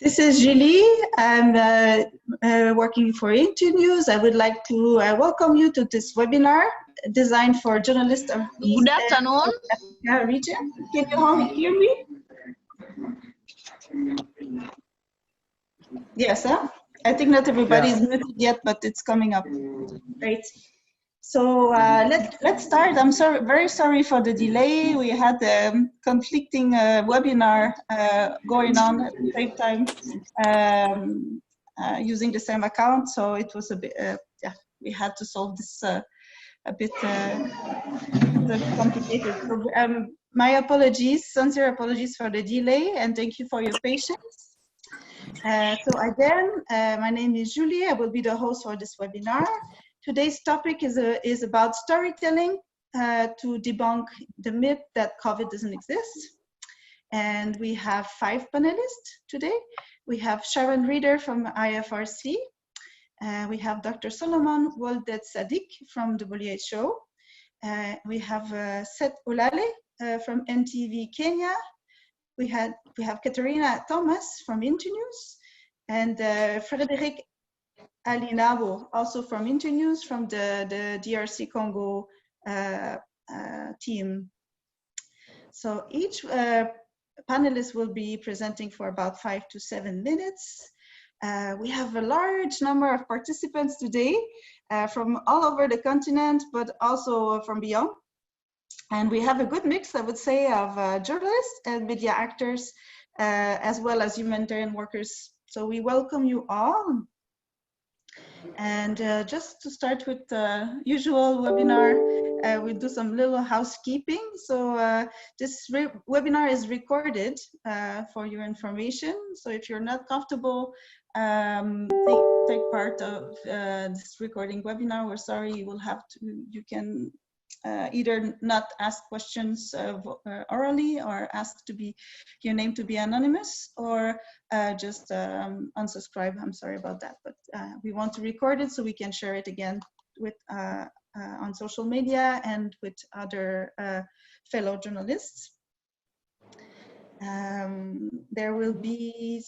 This is Julie. I'm working for Internews. I would like to welcome you to this webinar designed for journalists of East Good afternoon. Africa region. Can you all hear me? Yes, huh? I think not everybody is muted yet, but it's coming up. Great. So let's start. I'm very sorry for the delay. We had a conflicting webinar going on at the same time using the same account. So it was a bit, we had to solve this a bit complicated. So, my apologies, sincere apologies for the delay, and thank you for your patience. So again, my name is Julie. I will be the host for this webinar. Today's topic is about storytelling to debunk the myth that COVID doesn't exist. And we have 5 panelists today. We have Sharon Reeder from IFRC. We have Dr. Solomon Woldet Sadiq from WHO. We have Seth Olale from NTV Kenya. We have Katarina Thomas from Internews, and Frederic Alinabo, also from Internews, from the DRC Congo team. So each panelist will be presenting for about 5 to 7 minutes. We have a large number of participants today from all over the continent, but also from beyond. And we have a good mix, I would say, of journalists and media actors, as well as humanitarian workers. So we welcome you all. And just to start with the usual webinar, we'll do some little housekeeping. So this webinar is recorded for your information. So if you're not comfortable, take part of this recording webinar, we're sorry, you will have to, you can either not ask questions orally or ask to be your name to be anonymous, or just unsubscribe. I'm sorry about that, but we want to record it so we can share it again with on social media and with other fellow journalists. There will be,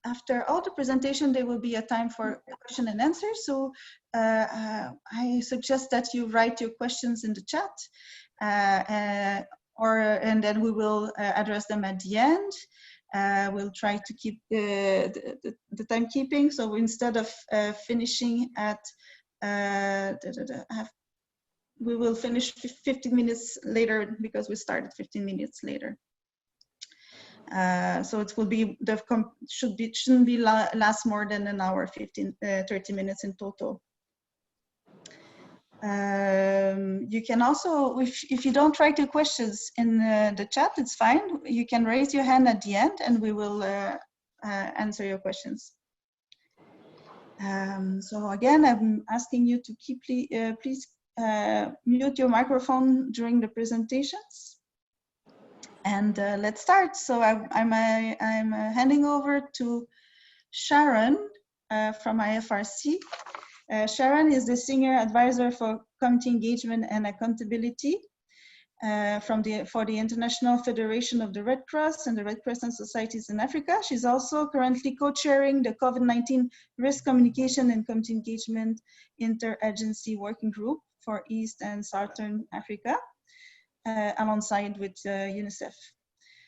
after all the presentation, there will be a time for question and answer. So I suggest that you write your questions in the chat, and then we will address them at the end. We'll try to keep the timekeeping. So instead of finishing at, we will finish 15 minutes later because we started 15 minutes later. So it will be shouldn't be last more than an hour, 30 minutes in total. You can also, if you don't write your questions in the chat, it's fine. You can raise your hand at the end and we will answer your questions. So again, I'm asking you to please mute your microphone during the presentations. And let's start. So I'm handing over to Sharon from IFRC. Sharon is the Senior Advisor for Community Engagement and Accountability for the International Federation of the Red Cross and the Red Crescent Societies in Africa. She's also currently co-chairing the COVID-19 Risk Communication and Community Engagement Interagency Working Group for East and Southern Africa, alongside with UNICEF.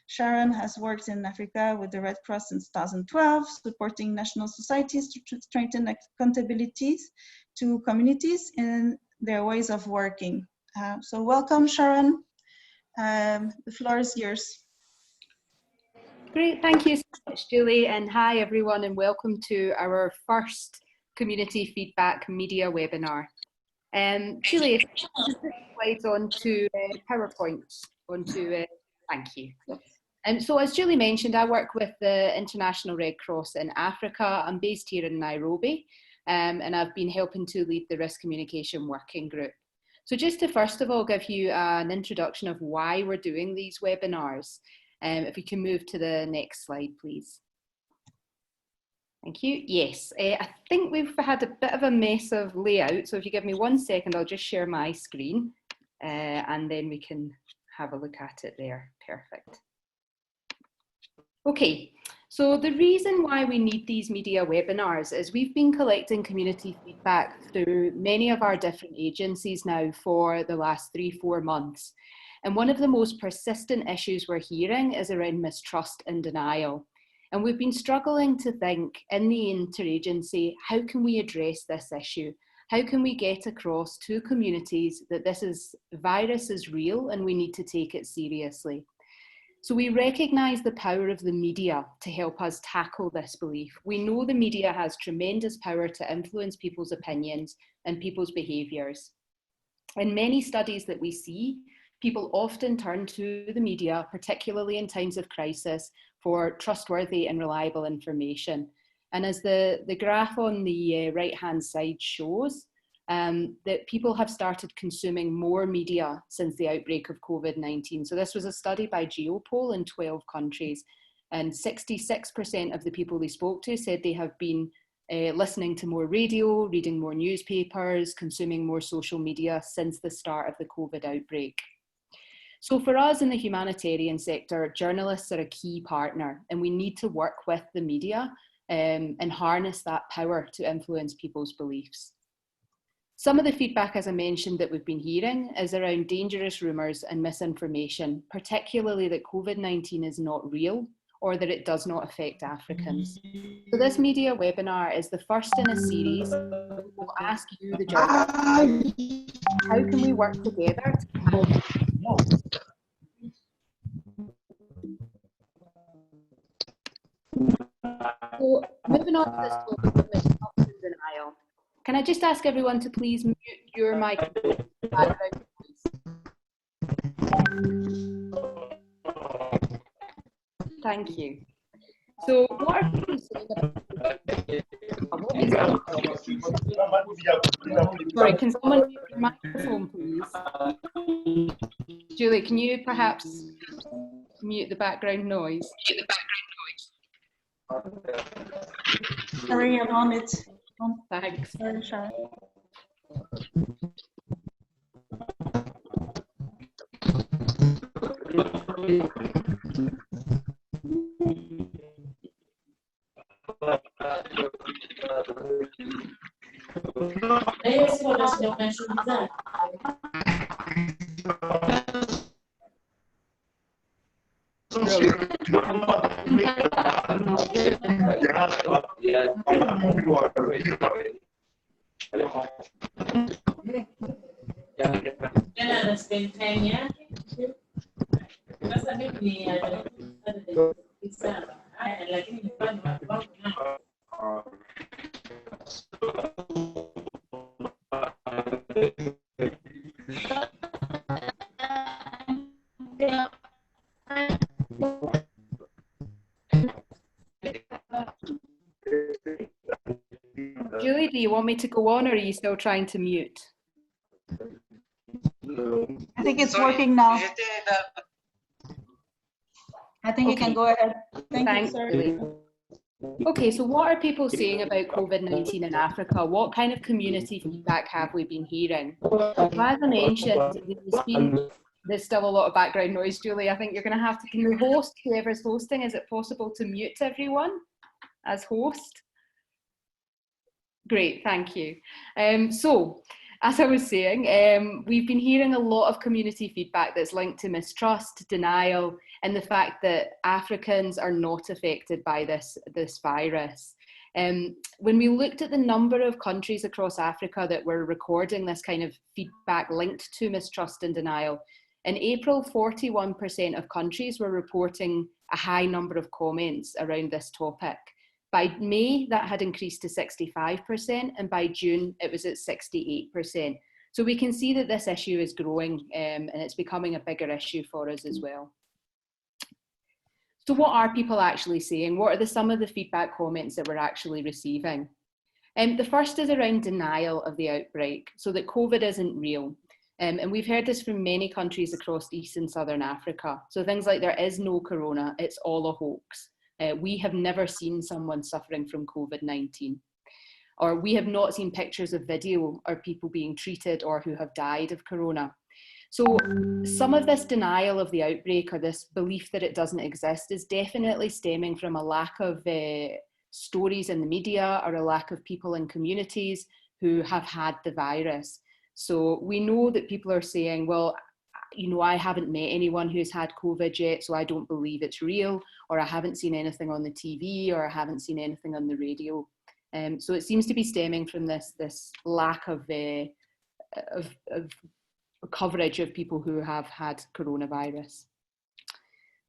Sharon has worked in Africa with the Red Cross since 2012, supporting national societies to strengthen accountabilities to communities in their ways of working. So welcome, Sharon. The floor is yours. Great, thank you so much, Julie, and hi everyone, and welcome to our first community feedback media webinar. Julie, if you can put slides onto PowerPoint, thank you. So as Julie mentioned, I work with the International Red Cross in Africa. I'm based here in Nairobi, and I've been helping to lead the Risk Communication Working Group. So just to first of all give you an introduction of why we're doing these webinars, if we can move to the next slide, please. Thank you. Yes, I think we've had a bit of a mess of layout. So if you give me 1 second, I'll just share my screen and then we can have a look at it there. Perfect. Okay, So the reason why we need these media webinars is we've been collecting community feedback through many of our different agencies now for the last 3-4 months. And one of the most persistent issues we're hearing is around mistrust and denial. And we've been struggling to think in the interagency, how can we address this issue? How can we get across to communities that this virus is real and we need to take it seriously? So we recognise the power of the media to help us tackle this belief. We know the media has tremendous power to influence people's opinions and people's behaviours. In many studies that we see, people often turn to the media, particularly in times of crisis, for trustworthy and reliable information. And as the graph on the right-hand side shows, that people have started consuming more media since the outbreak of COVID-19. So this was a study by Geopol in 12 countries, and 66% of the people they spoke to said they have been listening to more radio, reading more newspapers, consuming more social media since the start of the COVID outbreak. So for us in the humanitarian sector, journalists are a key partner, and we need to work with the media and harness that power to influence people's beliefs. Some of the feedback, as I mentioned, that we've been hearing is around dangerous rumours and misinformation, particularly that COVID-19 is not real or that it does not affect Africans. So this media webinar is the first in a series that will ask you, the journalists, how can we work together to tackle So moving on to this topic of mistrust and denial. Can I just ask everyone to please mute your microphone? Thank you. So what are people saying about Sorry, can someone mute your microphone, please? Julie, can you perhaps mute the background noise? Sorry, I'm on it. Thanks. Sorry, Sharon. Julie, do you want me to go on or are you still trying to mute? I think it's working now. I think you can go ahead. Thanks, you, Julie. Okay, so what are people saying about COVID-19 in Africa? What kind of community feedback have we been hearing? As I mentioned, there's still a lot of background noise, Julie. I think you're going to have to, can the host, whoever's hosting, is it possible to mute everyone as host? Great, thank you. So, as I was saying, we've been hearing a lot of community feedback that's linked to mistrust, denial, and the fact that Africans are not affected by this virus. When we looked at the number of countries across Africa that were recording this kind of feedback linked to mistrust and denial, in April, 41% of countries were reporting a high number of comments around this topic. By May, that had increased to 65%, and by June, it was at 68%. So we can see that this issue is growing and it's becoming a bigger issue for us as well. So what are people actually saying? What are some of the feedback comments that we're actually receiving? The first is around denial of the outbreak, so that COVID isn't real. And we've heard this from many countries across East and Southern Africa. So things like there is no corona, it's all a hoax. We have never seen someone suffering from COVID-19, or we have not seen pictures of video or people being treated or who have died of corona. So some of this denial of the outbreak, or this belief that it doesn't exist, is definitely stemming from a lack of stories in the media, or a lack of people in communities who have had the virus. So we know that people are saying, well, you know, I haven't met anyone who's had COVID yet, so I don't believe it's real, or I haven't seen anything on the TV, or I haven't seen anything on the radio. So it seems to be stemming from this lack of coverage of people who have had coronavirus.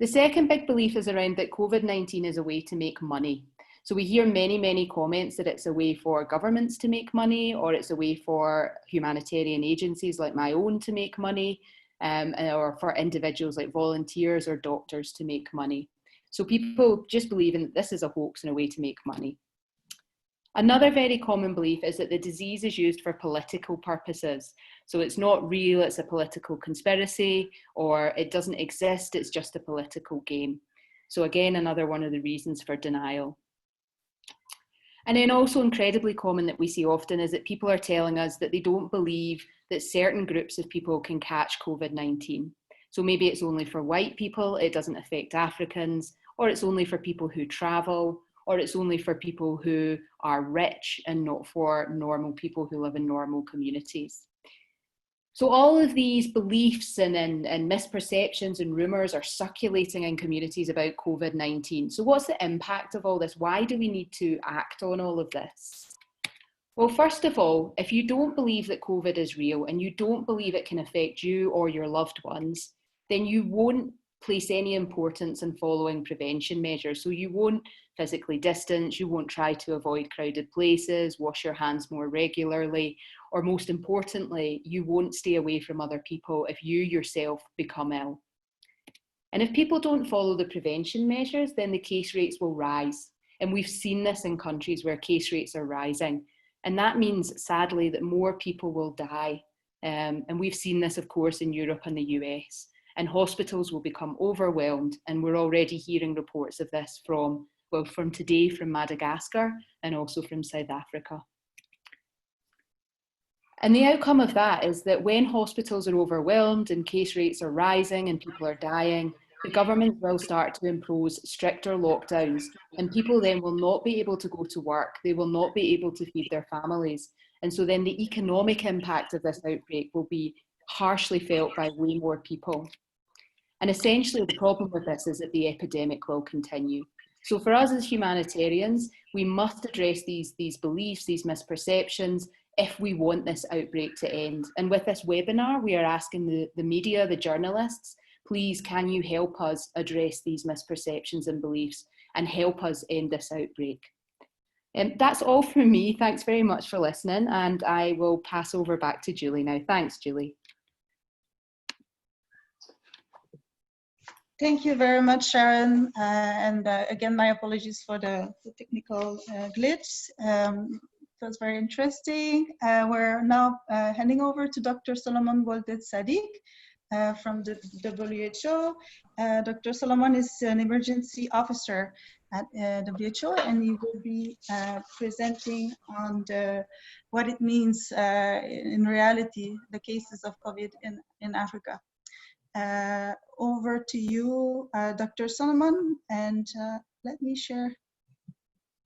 The second big belief is around that COVID-19 is a way to make money. So we hear many comments that it's a way for governments to make money, or it's a way for humanitarian agencies like my own to make money, or for individuals like volunteers or doctors to make money. So people just believing that this is a hoax and a way to make money. Another very common belief is that the disease is used for political purposes. So it's not real, it's a political conspiracy, or it doesn't exist, it's just a political game. So again, another one of the reasons for denial. And then also incredibly common that we see often is that people are telling us that they don't believe that certain groups of people can catch COVID-19. So maybe it's only for white people, it doesn't affect Africans, or it's only for people who travel, or it's only for people who are rich and not for normal people who live in normal communities. So all of these beliefs and misperceptions and rumours are circulating in communities about COVID-19. So what's the impact of all this? Why do we need to act on all of this? Well, first of all, if you don't believe that COVID is real and you don't believe it can affect you or your loved ones, then you won't place any importance in following prevention measures. So you won't physically distance, you won't try to avoid crowded places, wash your hands more regularly, or most importantly, you won't stay away from other people if you yourself become ill. And if people don't follow the prevention measures, then the case rates will rise. And we've seen this in countries where case rates are rising. And that means, sadly, that more people will die. And we've seen this, of course, in Europe and the US. And hospitals will become overwhelmed. And we're already hearing reports of this from today from Madagascar and also from South Africa. And the outcome of that is that when hospitals are overwhelmed and case rates are rising and people are dying, the government will start to impose stricter lockdowns, and people then will not be able to go to work. They will not be able to feed their families. And so then the economic impact of this outbreak will be harshly felt by way more people. And essentially the problem with this is that the epidemic will continue. So for us as humanitarians, we must address these beliefs, these misperceptions, if we want this outbreak to end. And with this webinar, we are asking the media, the journalists, please can you help us address these misperceptions and beliefs and help us end this outbreak? That's all from me. Thanks very much for listening, and I will pass over back to Julie now. Thanks, Julie. Thank you very much, Sharon. Again, my apologies for the technical glitch. It was very interesting. We're now handing over to Dr. Solomon Waldet Sadiq from the WHO. Dr. Solomon is an emergency officer at WHO, and he will be presenting on what it means in reality, the cases of COVID in Africa. Over to you, Dr. Solomon, and let me share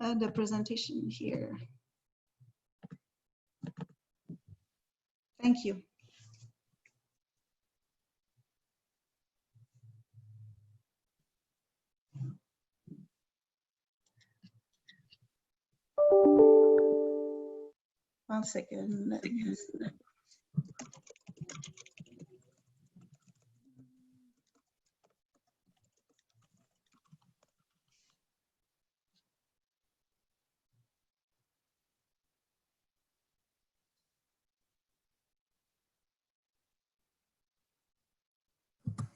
the presentation here. Thank you. One second.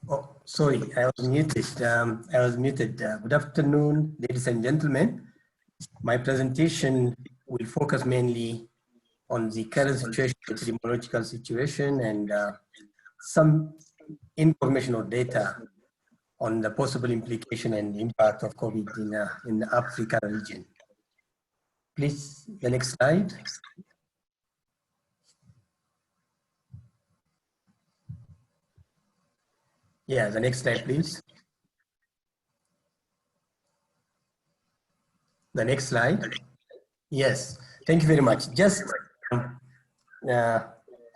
Oh, sorry, I was muted. Good afternoon, ladies and gentlemen. My presentation will focus mainly on the current situation, epidemiological situation, and some information or data on the possible implication and impact of COVID in the Africa region. Please, the next slide. Yeah, the next slide, please. The next slide. Yes, thank you very much. Just,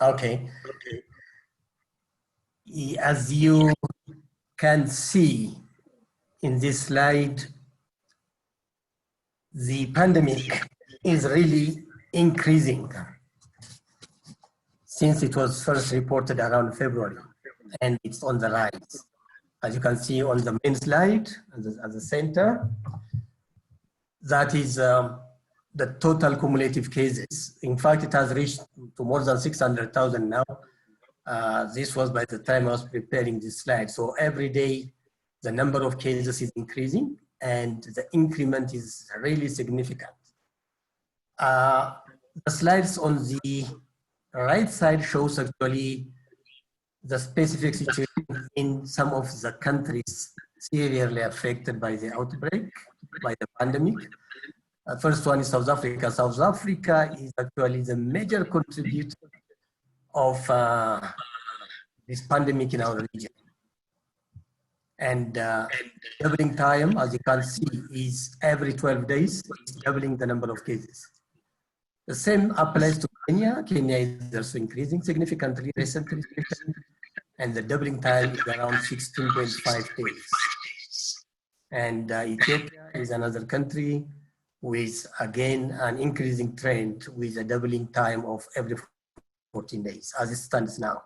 okay. As you can see in this slide, the pandemic is really increasing since it was first reported around February, and it's on the rise. As you can see on the main slide, at the center, that is the total cumulative cases. In fact, it has reached to more than 600,000 now. This was by the time I was preparing this slide. So every day, the number of cases is increasing, and the increment is really significant. The slides on the right side shows actually the specific situation in some of the countries severely affected by the outbreak, by the pandemic. First one is South Africa. South Africa is actually the major contributor of this pandemic in our region. And doubling time, as you can see, is every 12 days, it's doubling the number of cases. The same applies to Kenya. Kenya is also increasing significantly recently, and the doubling time is around 16.5 days. And Ethiopia is another country with, again, an increasing trend with a doubling time of every 14 days, as it stands now.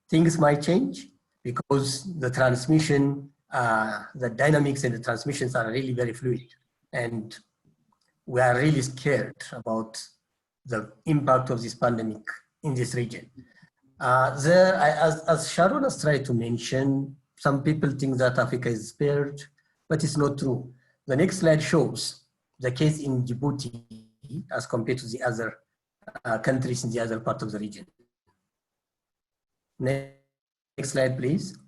Things might change because the transmission, the dynamics and the transmissions are really very fluid. And we are really scared about the impact of this pandemic in this region. As Sharon has tried to mention, some people think that Africa is spared, but it's not true. The next slide shows the case in Djibouti as compared to the other countries in the other part of the region. Next slide, please.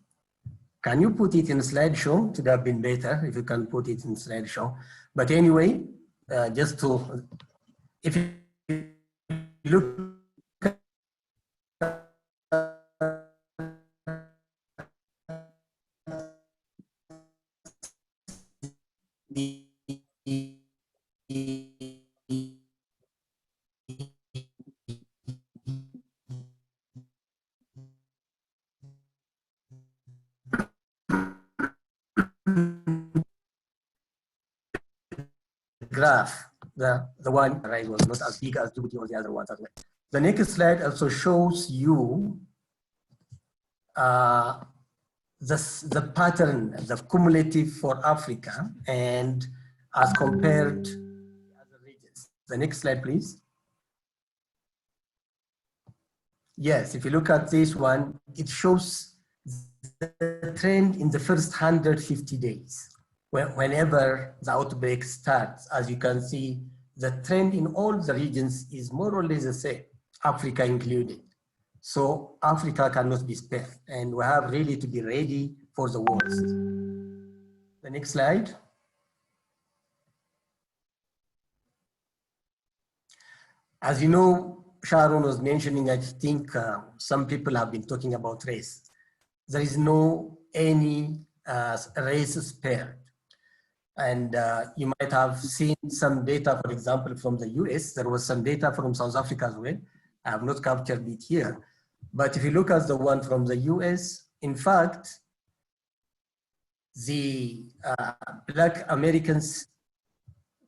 Can you put it in slideshow? It would have been better if you can put it in slideshow. But anyway, just to, if you look at the graph, the one right was not as big as Djibouti or the other ones as well. The next slide also shows you the pattern, the cumulative for Africa and as compared to the other regions. The next slide, please. Yes, if you look at this one, it shows the trend in the first 150 days. Whenever the outbreak starts, as you can see, the trend in all the regions is more or less the same, Africa included. So Africa cannot be spared, and we have really to be ready for the worst. The next slide. As you know, Sharon was mentioning, I think some people have been talking about race. There is no any race spared. And you might have seen some data, for example, from the US. There was some data from South Africa as well. I have not captured it here. But if you look at the one from the US, in fact, the Black Americans,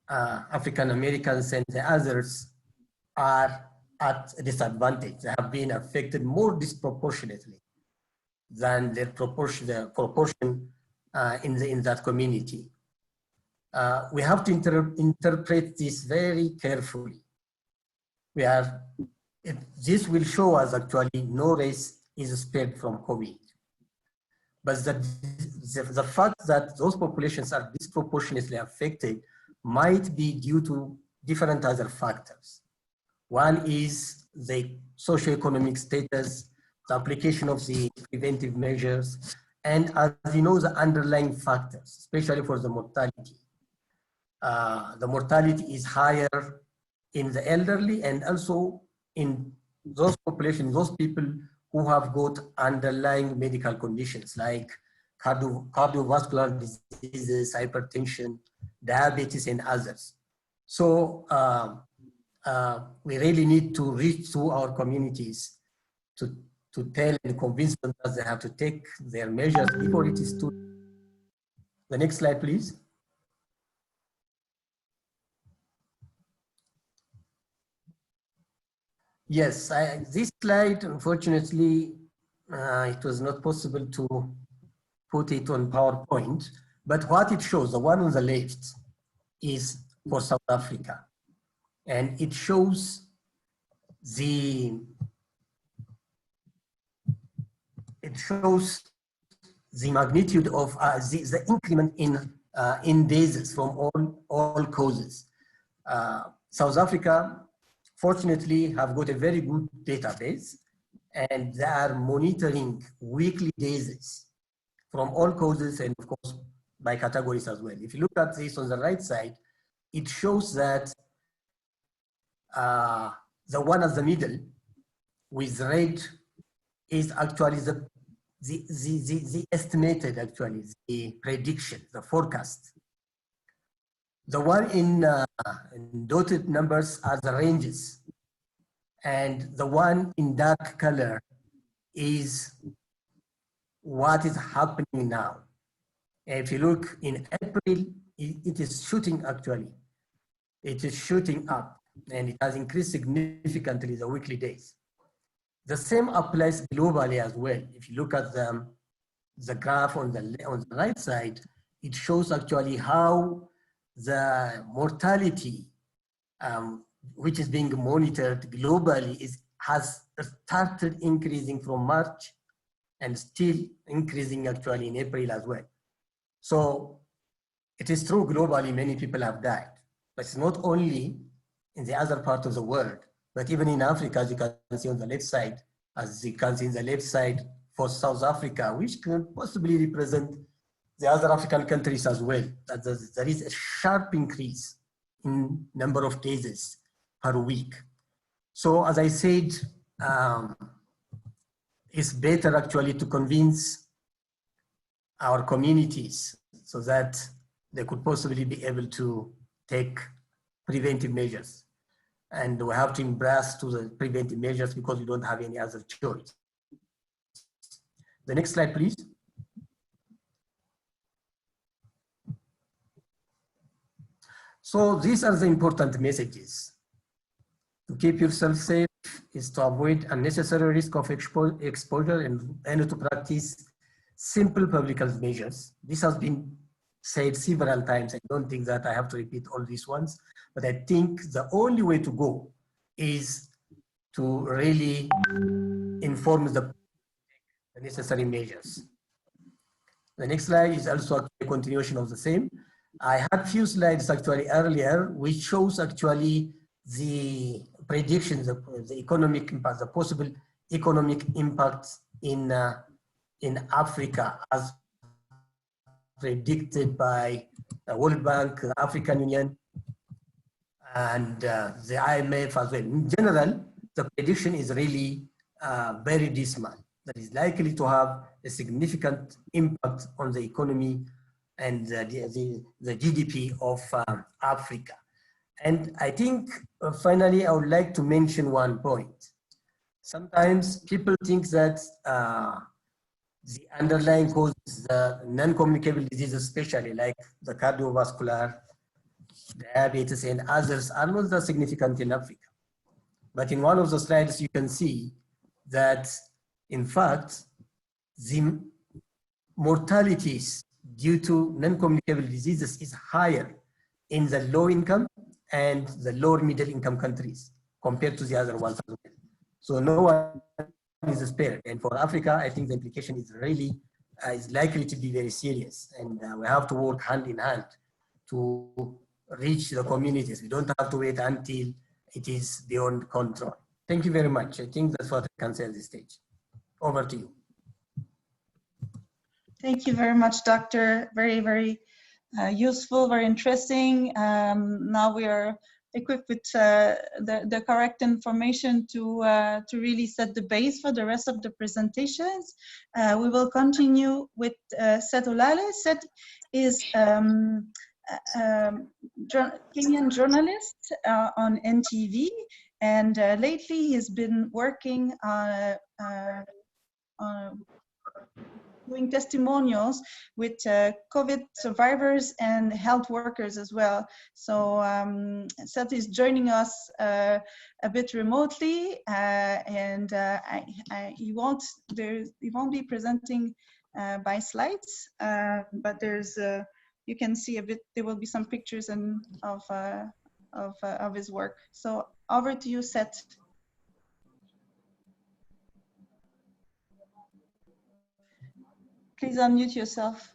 African Americans, and the others are at a disadvantage. They have been affected more disproportionately than their proportion in that community. We have to interpret this very carefully. This will show us actually no race is spared from COVID. But the fact that those populations are disproportionately affected might be due to different other factors. One is the socioeconomic status, the application of the preventive measures, and as you know, the underlying factors, especially for the mortality. The mortality is higher in the elderly and also in those populations, those people who have got underlying medical conditions like cardiovascular diseases, hypertension, diabetes, and others. So we really need to reach to our communities to tell and convince them that they have to take their measures before it is too. The next slide, please. Yes, this slide, unfortunately, it was not possible to put it on PowerPoint, but what it shows, the one on the left, is for South Africa. And it shows the magnitude of the increment in diseases from all causes. South Africa, fortunately, have got a very good database, and they are monitoring weekly diseases from all causes and, of course, by categories as well. If you look at this on the right side, it shows that the one at the middle with red is actually the estimated, actually, the prediction, the forecast. The one in dotted numbers are the ranges. And the one in dark color is what is happening now. If you look in April, it is shooting actually. It is shooting up, and it has increased significantly the weekly days. The same applies globally as well. If you look at the graph on the right side, it shows actually how the mortality, which is being monitored globally, has started increasing from March and still increasing actually in April as well. So it is true globally many people have died, but it's not only in the other part of the world, but even in Africa, as you can see on the left side, as you can see in the left side for South Africa, which can possibly represent the other African countries as well, that there is a sharp increase in number of cases per week. So as I said, it's better actually to convince our communities so that they could possibly be able to take preventive measures. And we have to embrace to the preventive measures because we don't have any other choice. The next slide, please. So these are the important messages. To keep yourself safe is to avoid unnecessary risk of exposure and to practice simple public health measures. This has been said several times. I don't think that I have to repeat all these ones, but I think the only way to go is to really inform the necessary measures. The next slide is also a continuation of the same. I had few slides actually earlier, which shows actually the predictions of the economic impact, the possible economic impacts in Africa as predicted by the World Bank, the African Union, and the IMF as well. In general, the prediction is really very dismal. That is likely to have a significant impact on the economy and the GDP of Africa. And I think finally, I would like to mention one point. Sometimes people think that the underlying causes, the non-communicable diseases, especially like the cardiovascular, diabetes, and others, are not that significant in Africa. But in one of the slides, you can see that, in fact, the mortalities due to non-communicable diseases is higher in the low income and the lower middle income countries compared to the other ones as well. So no one is spared. And for Africa, I think the implication is really, is likely to be very serious. And we have to work hand in hand to reach the communities. We don't have to wait until it is beyond control. Thank you very much. I think that's what I can say at this stage. Over to you. Thank you very much, Doctor. Very, very useful, very interesting. Now we are equipped with the correct information to really set the base for the rest of the presentations. We will continue with Seth Olale. Seth is Kenyan journalist on NTV, and lately he's been working on doing testimonials with COVID survivors and health workers as well. So Seth is joining us a bit remotely, and he won't be presenting by slides, but there's you can see a bit. There will be some pictures of his work. So over to you, Seth. Please unmute yourself.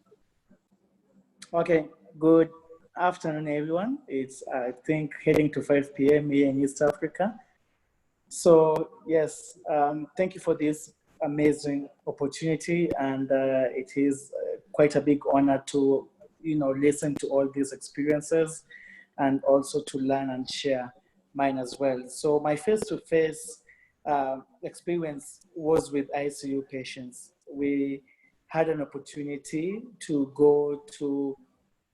Okay, good afternoon, everyone. It's, I think, heading to 5 p.m. here in East Africa. So, yes, thank you for this amazing opportunity. And it is quite a big honor to, listen to all these experiences and also to learn and share mine as well. So my face-to-face experience was with ICU patients. We had an opportunity to go to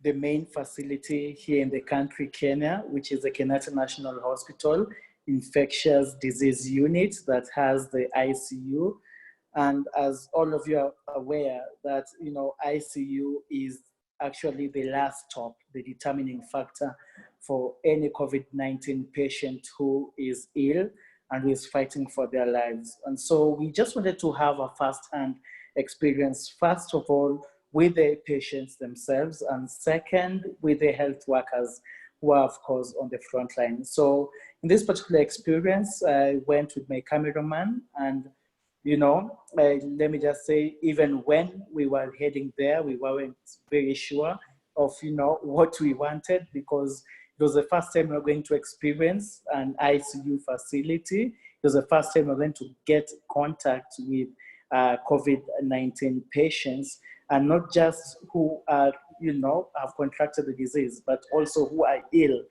the main facility here in the country, Kenya, which is the Kenyatta National Hospital Infectious Disease Unit that has the ICU. And as all of you are aware that, ICU is actually the last stop, the determining factor for any COVID-19 patient who is ill and who is fighting for their lives. And so we just wanted to have a first-hand experience, first of all, with the patients themselves, and second, with the health workers who are, of course, on the front line. So in this particular experience, I went with my cameraman, and, let me just say, even when we were heading there, we weren't very sure of, what we wanted, because it was the first time we were going to experience an ICU facility. It was the first time we were going to get contact with COVID-19 patients, and not just who are, have contracted the disease, but also who are ill,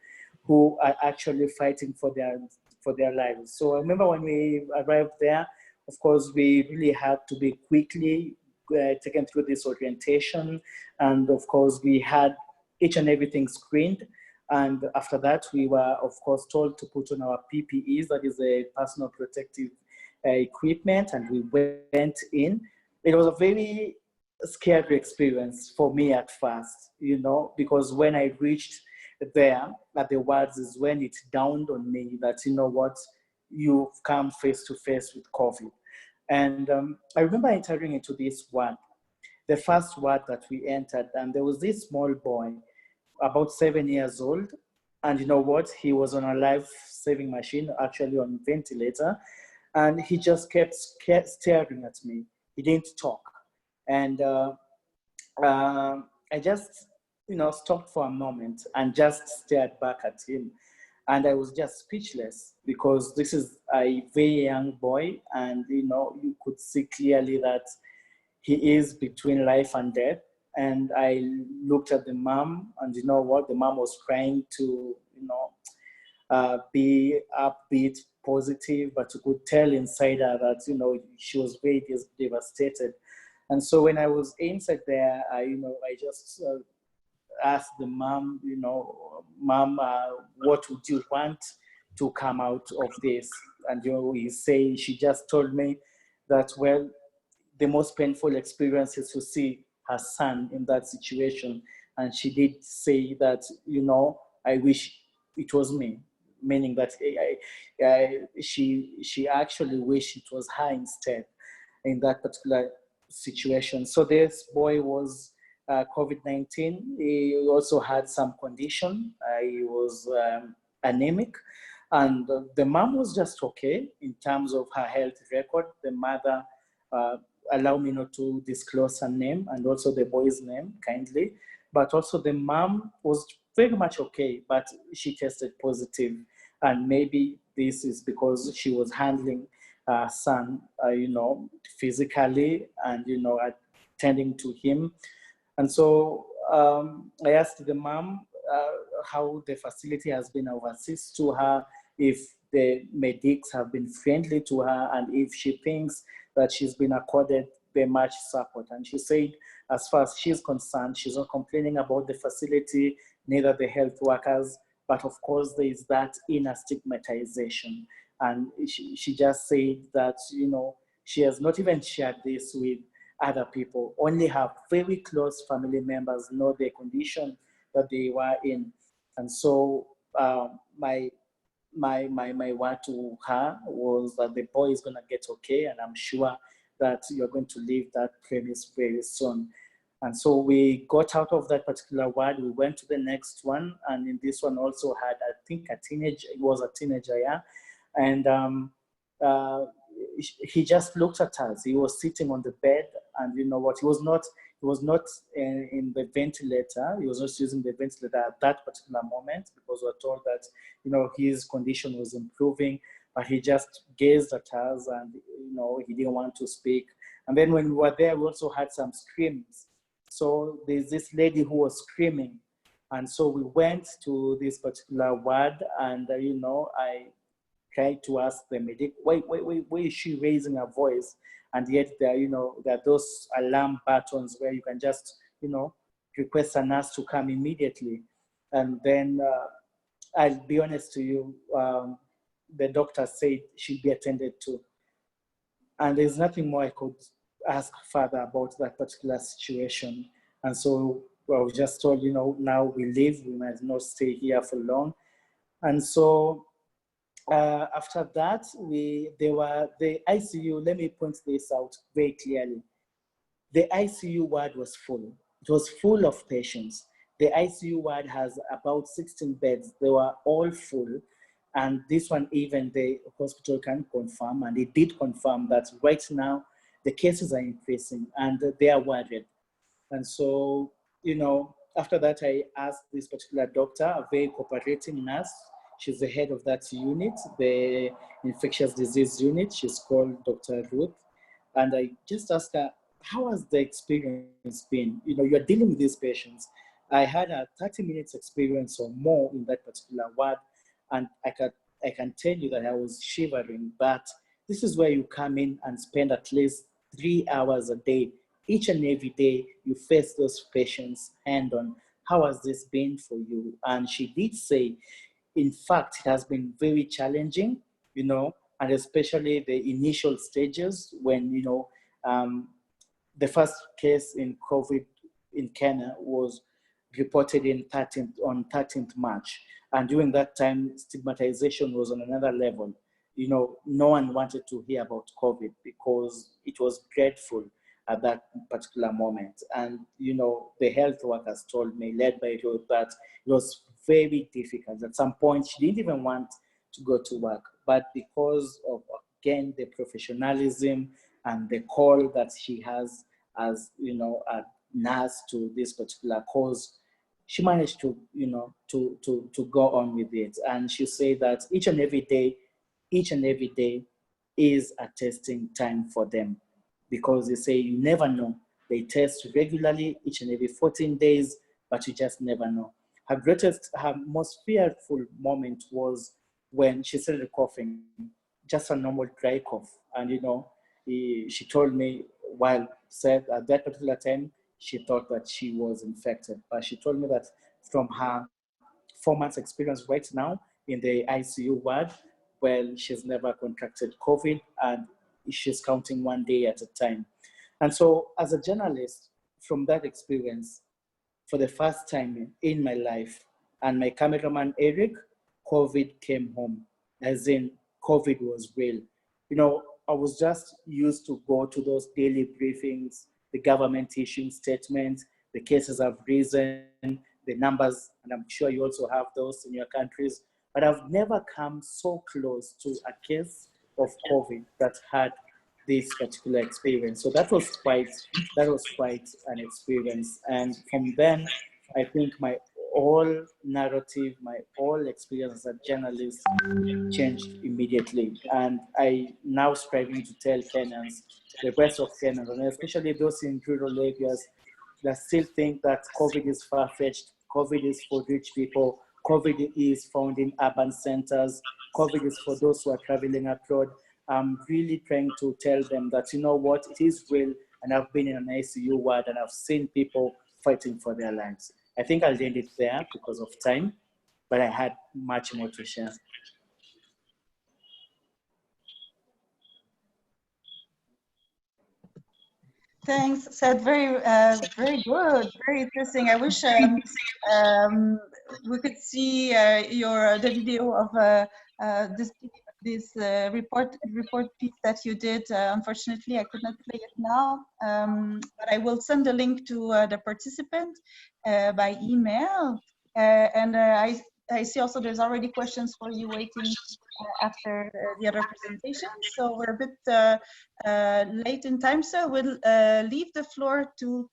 who are actually fighting for their lives. So I remember when we arrived there, of course, we really had to be quickly taken through this orientation. And of course, we had each and everything screened. And after that, we were, of course, told to put on our PPEs, that is a personal protective equipment, and we went in. It was a very scary experience for me at first, because when I reached there at the wards is when it dawned on me that, you've come face to face with COVID. And I remember entering into this ward, the first ward that we entered, and there was this small boy, about 7 years old. And he was on a life-saving machine, actually on ventilator. And he just kept staring at me. He didn't talk. And I just, stopped for a moment and just stared back at him. And I was just speechless, because this is a very young boy. And, you could see clearly that he is between life and death. And I looked at the mom, and the mom was trying to, be upbeat, positive, but you could tell inside her that, she was very devastated. And so when I was inside there, I just asked the mom, Mom, what would you want to come out of this? And, she just told me that, well, the most painful experience is to see her son in that situation. And she did say that, I wish it was me, meaning that she actually wished it was her instead in that particular situation. So this boy was COVID-19. He also had some condition. He was anemic. And the mom was just okay in terms of her health record. The mother allowed me not to disclose her name and also the boy's name kindly. But also the mom was very much okay, but she tested positive. And maybe this is because she was handling her son, physically and, attending to him. And so I asked the mom, how the facility has been of assist to her, if the medics have been friendly to her, and if she thinks that she's been accorded very much support. And she said, as far as she's concerned, she's not complaining about the facility, neither the health workers, but of course there is that inner stigmatization. And she just said that, you know, she has not even shared this with other people. Only her very close family members know the condition that they were in. And so my word to her was that the boy is gonna get okay, and I'm sure that you're going to leave that premise very soon. And so we got out of that particular ward, we went to the next one, and in this one also had, I think, a teenager, yeah. And he just looked at us. He was sitting on the bed, and you know what, he was not in the ventilator. He was not using the ventilator at that particular moment, because we were told that, you know, his condition was improving, but he just gazed at us, and you know, he didn't want to speak. And then when we were there, we also had some screams. So there's this lady who was screaming, and so we went to this particular ward, and you know, I tried to ask the medic, why is she raising her voice? And yet there, you know, there are those alarm buttons where you can just, you know, request a nurse to come immediately. And then I'll be honest to you, the doctor said she'd be attended to. And there's nothing more I could ask further about that particular situation. And so I was just told, you know, now we leave, we might not stay here for long. And so after that, there were the ICU. Let me point this out very clearly. The ICU ward was full. It was full of patients. The ICU ward has about 16 beds. They were all full. And this one, even the hospital can confirm, and it did confirm that right now the cases are increasing and they are worried. And so, you know, after that, I asked this particular doctor, a very cooperating nurse. She's the head of that unit, the infectious disease unit. She's called Dr. Ruth. And I just asked her, how has the experience been? You know, you're dealing with these patients. I had a 30 minutes experience or more in that particular ward. And I can tell you that I was shivering, but this is where you come in and spend at least 3 hours a day. Each and every day, you face those patients hand on. How has this been for you? And she did say, in fact, it has been very challenging, you know, and especially the initial stages when, you know, the first case in COVID in Kenya was reported on 13th March. And during that time, stigmatization was on another level. You know, no one wanted to hear about COVID because it was dreadful at that particular moment. And, you know, the health workers told me, led by Ruth, that it was very difficult. At some point, she didn't even want to go to work. But because of, again, the professionalism and the call that she has as, you know, a nurse to this particular cause, she managed to, you know, to go on with it. And she said that each and every day is a testing time for them, because they say you never know. They test regularly each and every 14 days, but you just never know. Her most fearful moment was when she started coughing, just a normal dry cough. And, you know, she told me, while said at that particular time, she thought that she was infected. But she told me that from her 4 months experience right now in the ICU ward, well, she's never contracted COVID, and she's counting one day at a time. And so as a journalist, from that experience, for the first time in my life, and my cameraman, Eric, COVID came home, as in COVID was real. You know, I was just used to go to those daily briefings, the government issuing statements, the cases have risen, the numbers, and I'm sure you also have those in your countries, but I've never come so close to a case of COVID that had this particular experience. So that was quite an experience. And from then, I think my whole narrative, my whole experience as a journalist changed immediately. And I now striving to tell Kenyans, the rest of Kenyans, and especially those in rural areas that still think that COVID is far-fetched, COVID is for rich people, COVID is found in urban centers. COVID is for those who are traveling abroad. I'm really trying to tell them that, you know what, it is real, and I've been in an ICU ward and I've seen people fighting for their lives. I think I'll end it there because of time, but I had much more to share. Thanks, Seth. Very good, very interesting. I wish we could see the video of this report piece that you did. Unfortunately, I could not play it now, but I will send a link to the participant by email. And I see also there's already questions for you waiting after the other presentation. So we're a bit late in time, so we'll leave the floor to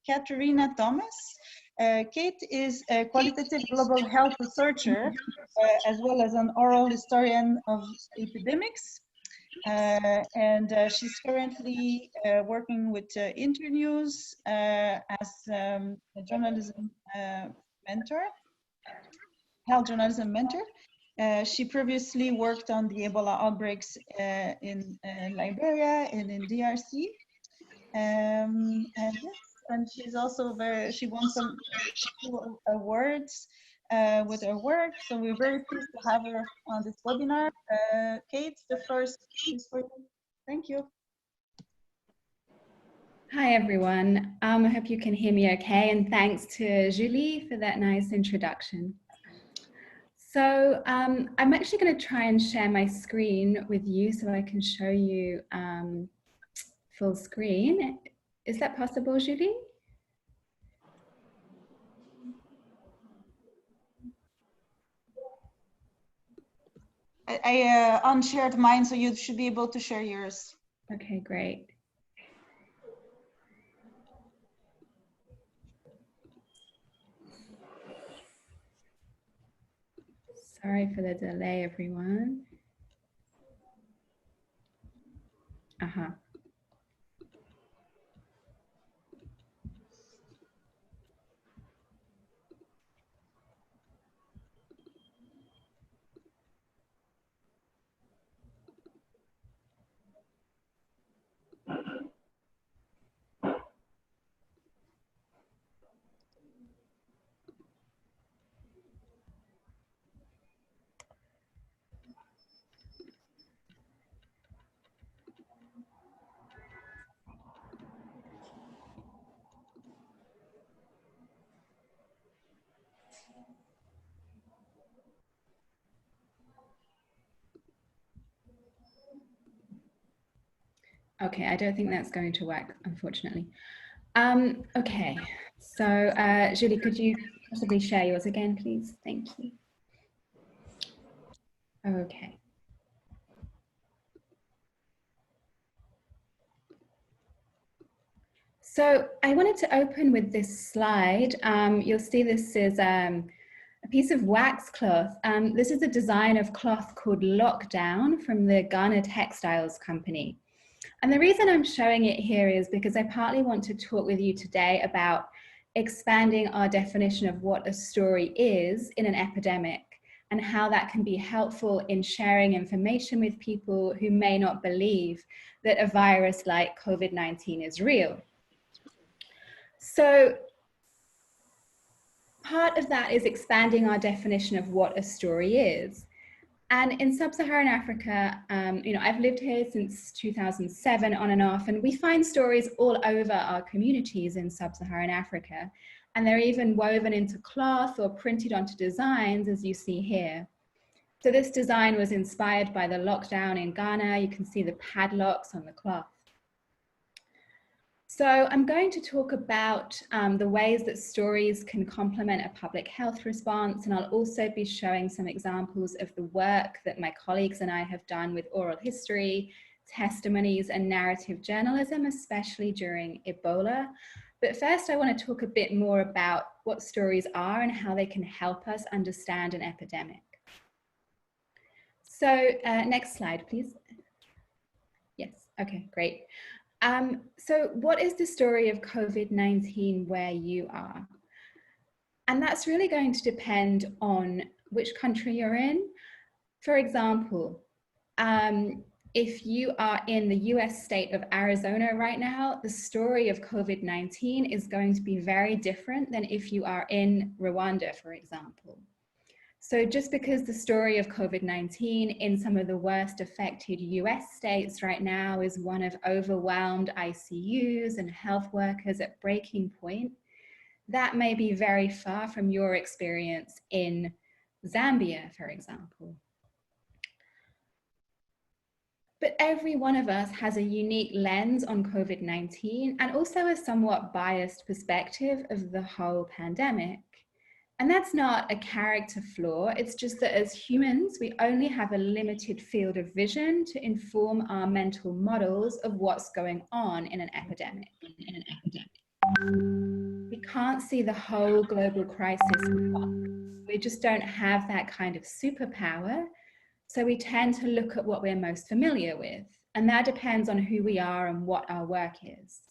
Katarina Thomas. Kate is a qualitative global health researcher, as well as an oral historian of epidemics. And she's currently working with Internews as a journalism mentor, health journalism mentor. She previously worked on the Ebola outbreaks in Liberia and in DRC. And she's also she won some awards with her work. So we're very pleased to have her on this webinar. Kate, the first is for you. Thank you. Hi, everyone. I hope you can hear me okay. And thanks to Julie for that nice introduction. So I'm actually going to try and share my screen with you so I can show you full screen. Is that possible, Julie? I unshared mine, so you should be able to share yours. Okay, great. Sorry for the delay, everyone. Okay, I don't think that's going to work, unfortunately. Okay, so Julie, could you possibly share yours again, please? Thank you. Okay. So I wanted to open with this slide. You'll see this is a piece of wax cloth. This is a design of cloth called Lockdown from the Ghana Textiles Company. And the reason I'm showing it here is because I partly want to talk with you today about expanding our definition of what a story is in an epidemic and how that can be helpful in sharing information with people who may not believe that a virus like COVID-19 is real. So part of that is expanding our definition of what a story is. And in sub-Saharan Africa, you know, I've lived here since 2007 on and off, and we find stories all over our communities in sub-Saharan Africa. And they're even woven into cloth or printed onto designs, as you see here. So this design was inspired by the lockdown in Ghana. You can see the padlocks on the cloth. So I'm going to talk about the ways that stories can complement a public health response, and I'll also be showing some examples of the work that my colleagues and I have done with oral history, testimonies, and narrative journalism, especially during Ebola. But first, I want to talk a bit more about what stories are and how they can help us understand an epidemic. So next slide, please. Yes, okay, great. So what is the story of COVID-19 where you are? And that's really going to depend on which country you're in. For example, if you are in the US state of Arizona right now, the story of COVID-19 is going to be very different than if you are in Rwanda, for example. So just because the story of COVID-19 in some of the worst affected US states right now is one of overwhelmed ICUs and health workers at breaking point, that may be very far from your experience in Zambia, for example. But every one of us has a unique lens on COVID-19 and also a somewhat biased perspective of the whole pandemic. And that's not a character flaw, it's just that as humans, we only have a limited field of vision to inform our mental models of what's going on in an epidemic. We can't see the whole global crisis. We just don't have that kind of superpower. So we tend to look at what we're most familiar with, and that depends on who we are and what our work is.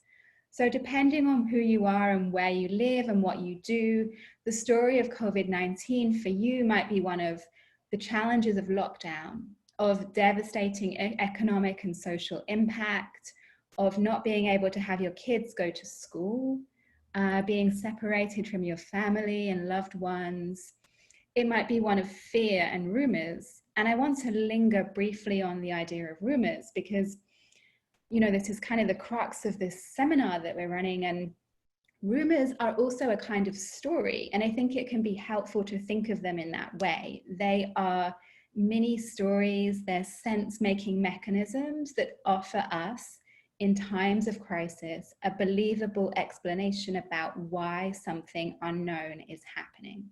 So depending on who you are and where you live and what you do, the story of COVID-19 for you might be one of the challenges of lockdown, of devastating economic and social impact, of not being able to have your kids go to school, being separated from your family and loved ones. It might be one of fear and rumors. And I want to linger briefly on the idea of rumors because, you know, this is kind of the crux of this seminar that we're running, and rumors are also a kind of story. And I think it can be helpful to think of them in that way. They are mini stories, they're sense-making mechanisms that offer us, in times of crisis, a believable explanation about why something unknown is happening.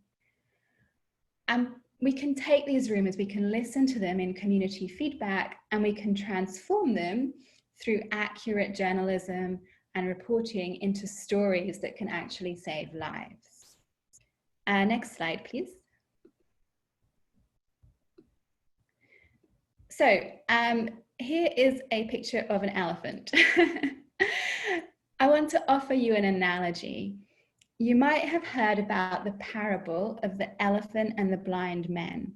And we can take these rumors, we can listen to them in community feedback, and we can transform them through accurate journalism and reporting into stories that can actually save lives. Next slide, please. So here is a picture of an elephant. I want to offer you an analogy. You might have heard about the parable of the elephant and the blind men.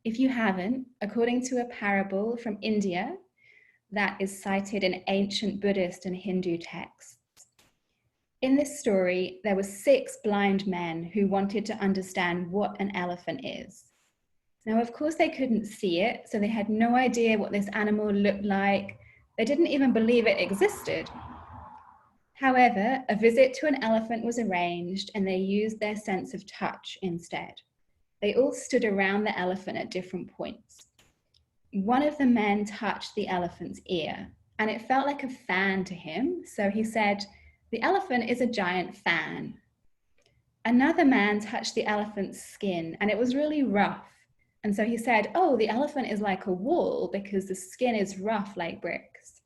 If you haven't, according to a parable from India that is cited in ancient Buddhist and Hindu texts, in this story, there were 6 blind men who wanted to understand what an elephant is. Now, of course, they couldn't see it, so they had no idea what this animal looked like. They didn't even believe it existed. However, a visit to an elephant was arranged and they used their sense of touch instead. They all stood around the elephant at different points. One of the men touched the elephant's ear and it felt like a fan to him, so he said, "The elephant is a giant fan." Another man touched the elephant's skin and it was really rough. And so he said, "Oh, the elephant is like a wall because the skin is rough like bricks."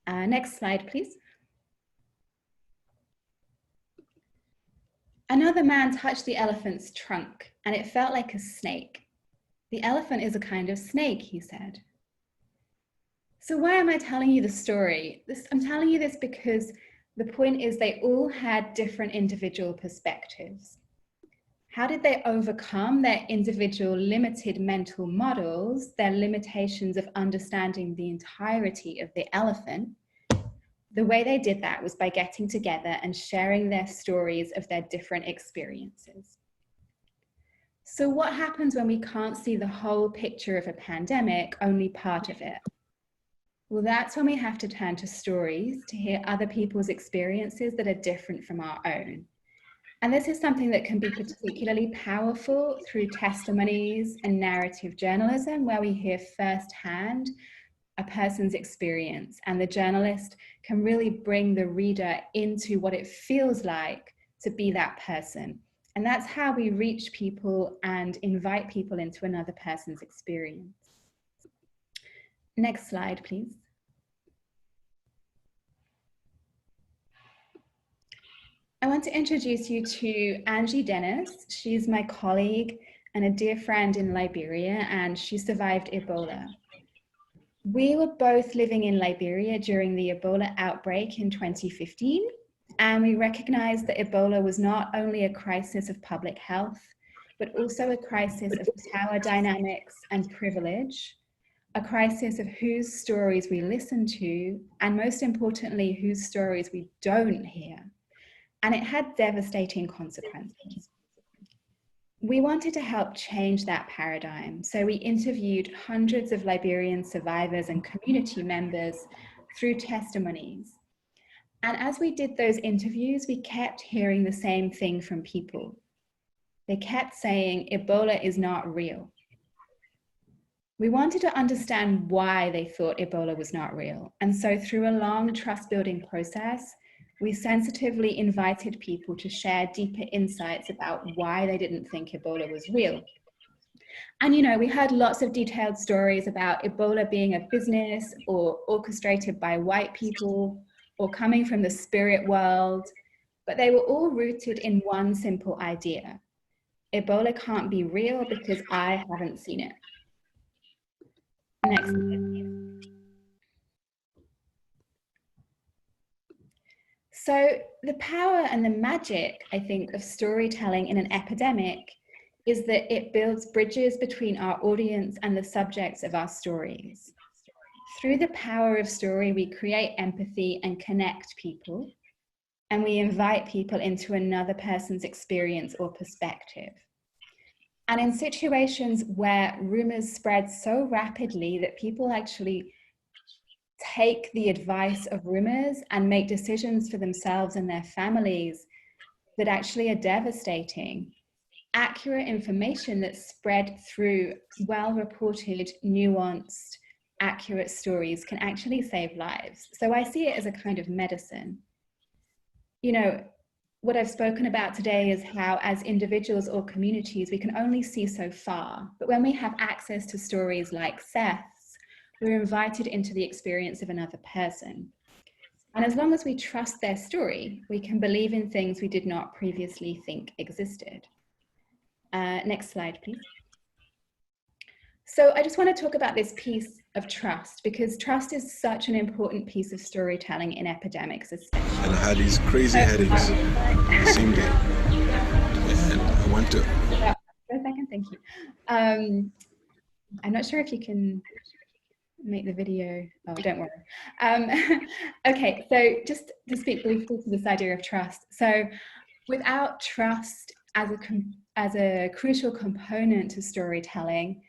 Next slide, please. Another man touched the elephant's trunk and it felt like a snake. "The elephant is a kind of snake," he said. So why am I telling you the story? I'm telling you this because the point is they all had different individual perspectives. How did they overcome their individual limited mental models, their limitations of understanding the entirety of the elephant? The way they did that was by getting together and sharing their stories of their different experiences. So what happens when we can't see the whole picture of a pandemic, only part of it? Well, that's when we have to turn to stories to hear other people's experiences that are different from our own. And this is something that can be particularly powerful through testimonies and narrative journalism, where we hear firsthand a person's experience, and the journalist can really bring the reader into what it feels like to be that person. And that's how we reach people and invite people into another person's experience. Next slide, please. I want to introduce you to Angie Dennis. She's my colleague and a dear friend in Liberia, and she survived Ebola. We were both living in Liberia during the Ebola outbreak in 2015, And we recognized that Ebola was not only a crisis of public health, but also a crisis of power dynamics and privilege, a crisis of whose stories we listen to, and most importantly, whose stories we don't hear. And it had devastating consequences. We wanted to help change that paradigm, so we interviewed hundreds of Liberian survivors and community members through testimonies. And as we did those interviews, we kept hearing the same thing from people. They kept saying, Ebola is not real. We wanted to understand why they thought Ebola was not real. And so through a long trust-building process, we sensitively invited people to share deeper insights about why they didn't think Ebola was real. And, you know, we heard lots of detailed stories about Ebola being a business or orchestrated by white people or coming from the spirit world, but they were all rooted in one simple idea. Ebola can't be real because I haven't seen it. Next. So the power and the magic, I think, of storytelling in an epidemic is that it builds bridges between our audience and the subjects of our stories. Through the power of story, we create empathy and connect people, and we invite people into another person's experience or perspective. And in situations where rumors spread so rapidly that people actually take the advice of rumors and make decisions for themselves and their families that actually are devastating, accurate information that's spread through well-reported, nuanced, accurate stories can actually save lives. So I see it as a kind of medicine. You know, what I've spoken about today is how as individuals or communities, we can only see so far. But when we have access to stories like Seth's, we're invited into the experience of another person. And as long as we trust their story, we can believe in things we did not previously think existed. Next slide, please. So I just want to talk about this piece of trust, because trust is such an important piece of storytelling in epidemics, especially. And I had these crazy headaches the same day. And I went to... For a second, thank you. I'm not sure if you can make the video. Oh, don't worry. Okay, so just to speak briefly to this idea of trust. So without trust as a crucial component to storytelling,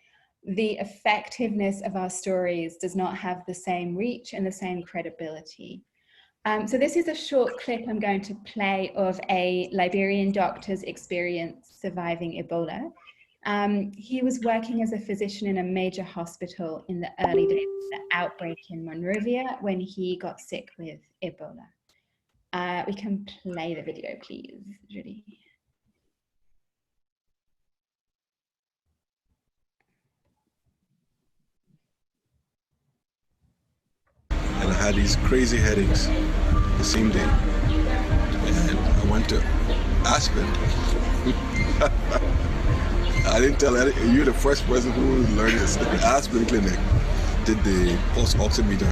the effectiveness of our stories does not have the same reach and the same credibility. So this is a short clip I'm going to play of a Liberian doctor's experience surviving Ebola. He was working as a physician in a major hospital in the early days of the outbreak in Monrovia when he got sick with Ebola. We can play the video, please, Julie. And I had these crazy headaches the same day. And I went to Aspen. I didn't tell any, you're the first person who learned this. The Aspen Clinic did the pulse oximeter.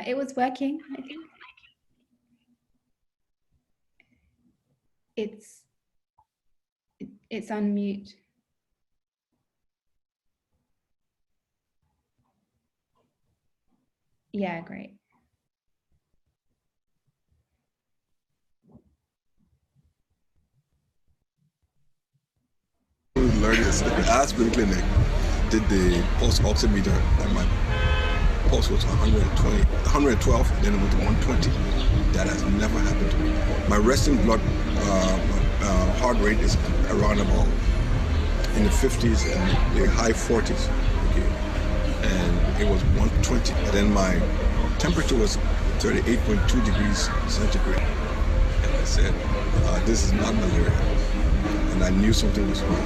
It was working, I think. It's on mute. Yeah, great. Learned this. The Aspen Clinic did the pulse oximeter, and my pulse was 120, 112, and then it went to 120. That has never happened to me. My resting blood heart rate is around about in the 50s and the high 40s. Okay. And it was 120. And then my temperature was 38.2 degrees centigrade. And I said, this is not malaria. And I knew something was wrong.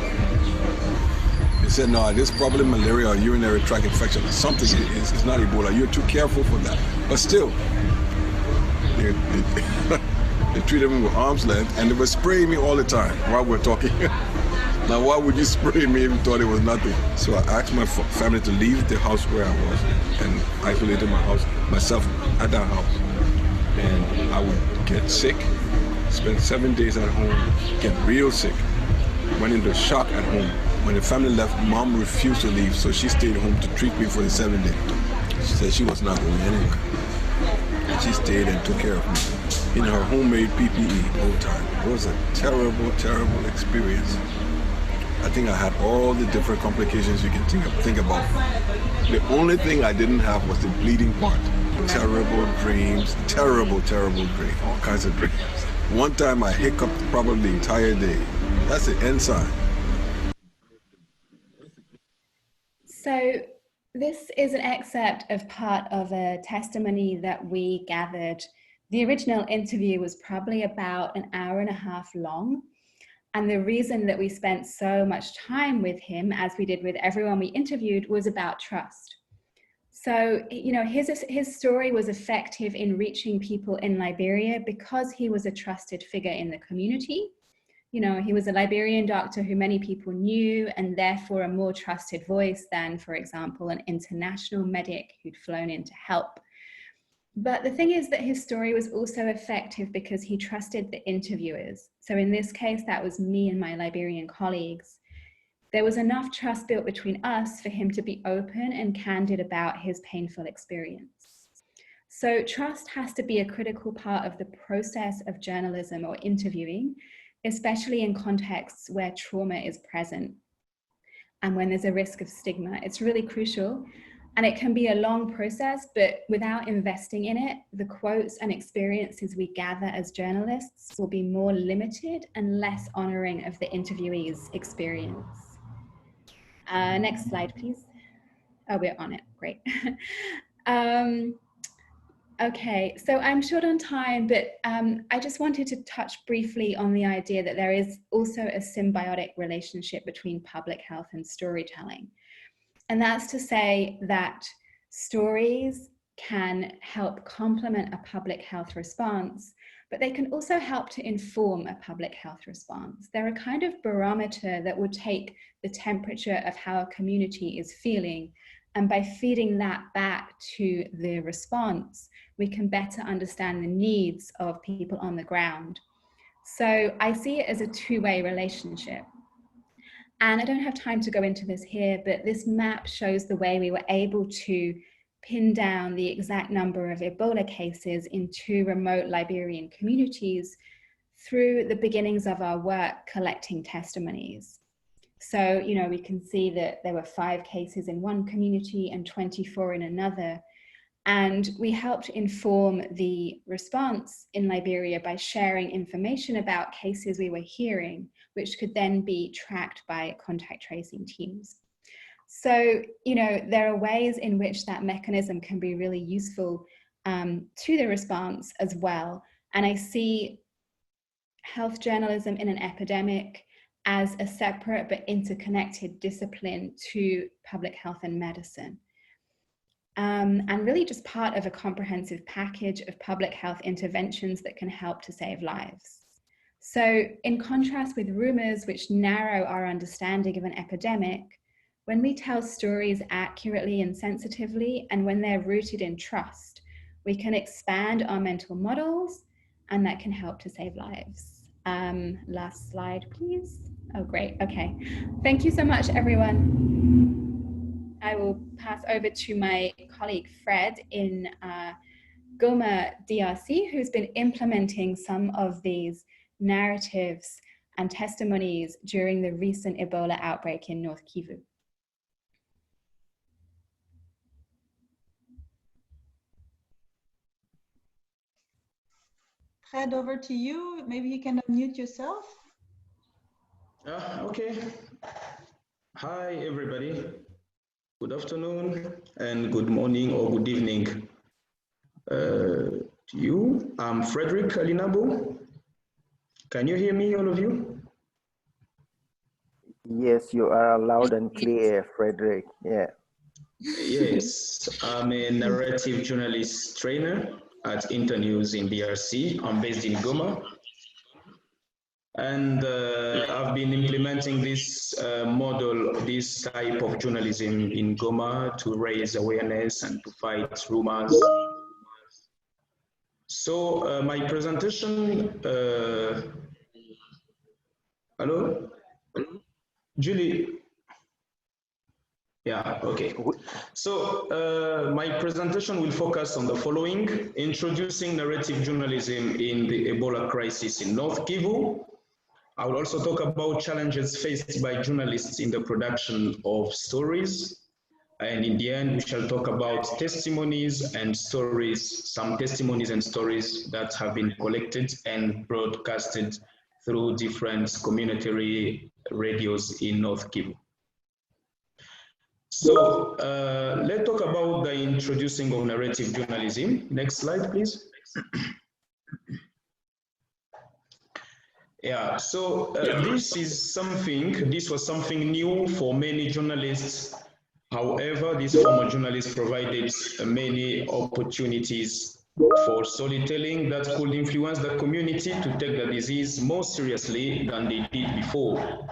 They said, no, this is probably malaria or urinary tract infection or something. It's not Ebola. You're too careful for that. But still, they treated me with arm's length, and they were spraying me all the time while we're talking. Now, why would you spray me if you thought it was nothing? So I asked my family to leave the house where I was and isolated myself at that house. And I would get sick, spend 7 days at home, get real sick, went into shock at home. When the family left, Mom refused to leave, so she stayed home to treat me for the 7 days. She said she was not going anywhere. And she stayed and took care of me in her homemade PPE the whole time. It was a terrible, terrible experience. I think I had all the different complications you can think about. The only thing I didn't have was the bleeding part. Terrible dreams, terrible, terrible dreams, all kinds of dreams. One time I hiccuped probably the entire day. That's the end sign. So this is an excerpt of part of a testimony that we gathered. The original interview was probably about an hour and a half long. And the reason that we spent so much time with him, as we did with everyone we interviewed, was about trust. So, you know, his story was effective in reaching people in Liberia because he was a trusted figure in the community. You know, he was a Liberian doctor who many people knew, and therefore a more trusted voice than, for example, an international medic who'd flown in to help. But the thing is that his story was also effective because he trusted the interviewers. So in this case, that was me and my Liberian colleagues. There was enough trust built between us for him to be open and candid about his painful experience. So trust has to be a critical part of the process of journalism or interviewing, especially in contexts where trauma is present and when there's a risk of stigma. It's really crucial. And it can be a long process, but without investing in it, the quotes and experiences we gather as journalists will be more limited and less honoring of the interviewee's experience. Next slide, please. Oh, we're on it, great. Okay, so I'm short on time, but I just wanted to touch briefly on the idea that there is also a symbiotic relationship between public health and storytelling. And that's to say that stories can help complement a public health response, but they can also help to inform a public health response. They're a kind of barometer that will take the temperature of how a community is feeling, and by feeding that back to the response, we can better understand the needs of people on the ground. So I see it as a two-way relationship. And I don't have time to go into this here, but this map shows the way we were able to pin down the exact number of Ebola cases in 2 remote Liberian communities through the beginnings of our work collecting testimonies. So, you know, we can see that there were 5 cases in one community and 24 in another. And we helped inform the response in Liberia by sharing information about cases we were hearing, which could then be tracked by contact tracing teams. So, you know, there are ways in which that mechanism can be really useful to the response as well. And I see health journalism in an epidemic as a separate but interconnected discipline to public health and medicine. And really just part of a comprehensive package of public health interventions that can help to save lives. So in contrast with rumors which narrow our understanding of an epidemic, when we tell stories accurately and sensitively, and when they're rooted in trust, we can expand our mental models, and that can help to save lives. Last slide, please. Oh, great, okay. Thank you so much, everyone. I will pass over to my colleague Fred in Goma, DRC, who's been implementing some of these narratives and testimonies during the recent Ebola outbreak in North Kivu. Fred, over to you. Maybe you can unmute yourself. Okay. Hi, everybody. Good afternoon and good morning or good evening to you. I'm Frederick Alinabo. Can you hear me, all of you? Yes, you are loud and clear, Frederick. Yeah. Yes, I'm a narrative journalist trainer at Internews in DRC. I'm based in Goma. And I've been implementing this model, this type of journalism in Goma to raise awareness and to fight rumors. So my presentation, hello? Julie? Yeah, okay. So my presentation will focus on the following: introducing narrative journalism in the Ebola crisis in North Kivu. I will also talk about challenges faced by journalists in the production of stories. And in the end, we shall talk about testimonies and stories, some testimonies and stories that have been collected and broadcasted through different community radios in North Kivu. So let's talk about the introducing of narrative journalism. Next slide, please. Yeah, so this was something new for many journalists. However, this form of journalists provided many opportunities for storytelling that could influence the community to take the disease more seriously than they did before.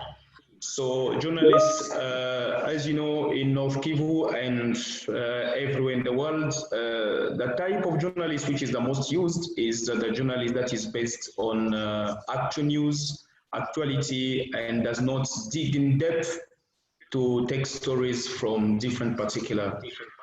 So journalists, as you know, in North Kivu and everywhere in the world, the type of journalist which is the most used is the journalist that is based on actual news, actuality, and does not dig in depth to take stories from different particular.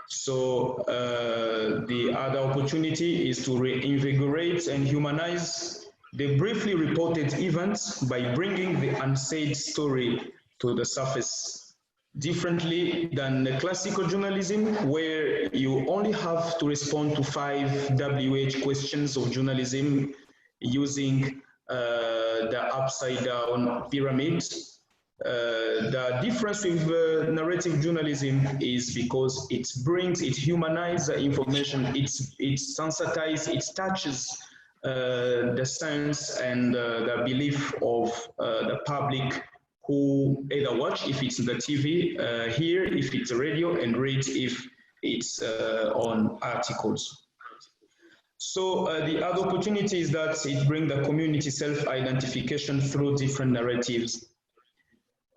So the other opportunity is to reinvigorate and humanize the briefly reported events by bringing the unsaid story to the surface, differently than the classical journalism, where you only have to respond to 5 WH questions of journalism using the upside down pyramid. The difference with narrative journalism is because it humanizes the information, it sensitizes, it touches the sense and the belief of the public who either watch if it's the TV, hear if it's radio, and read if it's on articles. So the other opportunity is that it brings the community self-identification through different narratives.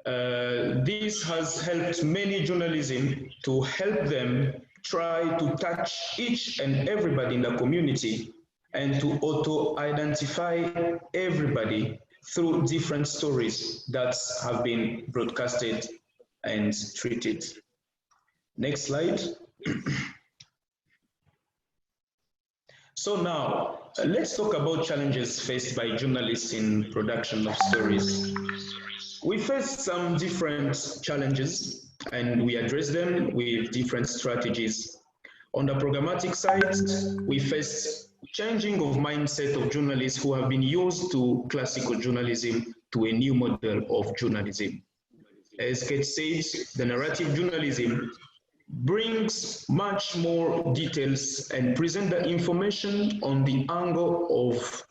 This has helped many journalism to help them try to touch each and everybody in the community and to auto-identify everybody through different stories that have been broadcasted and treated. Next slide. So now, let's talk about challenges faced by journalists in production of stories. We faced some different challenges and we addressed them with different strategies. On the programmatic side, we faced changing of mindset of journalists who have been used to classical journalism to a new model of journalism. As Kate says, the narrative journalism brings much more details and present the information on the angle of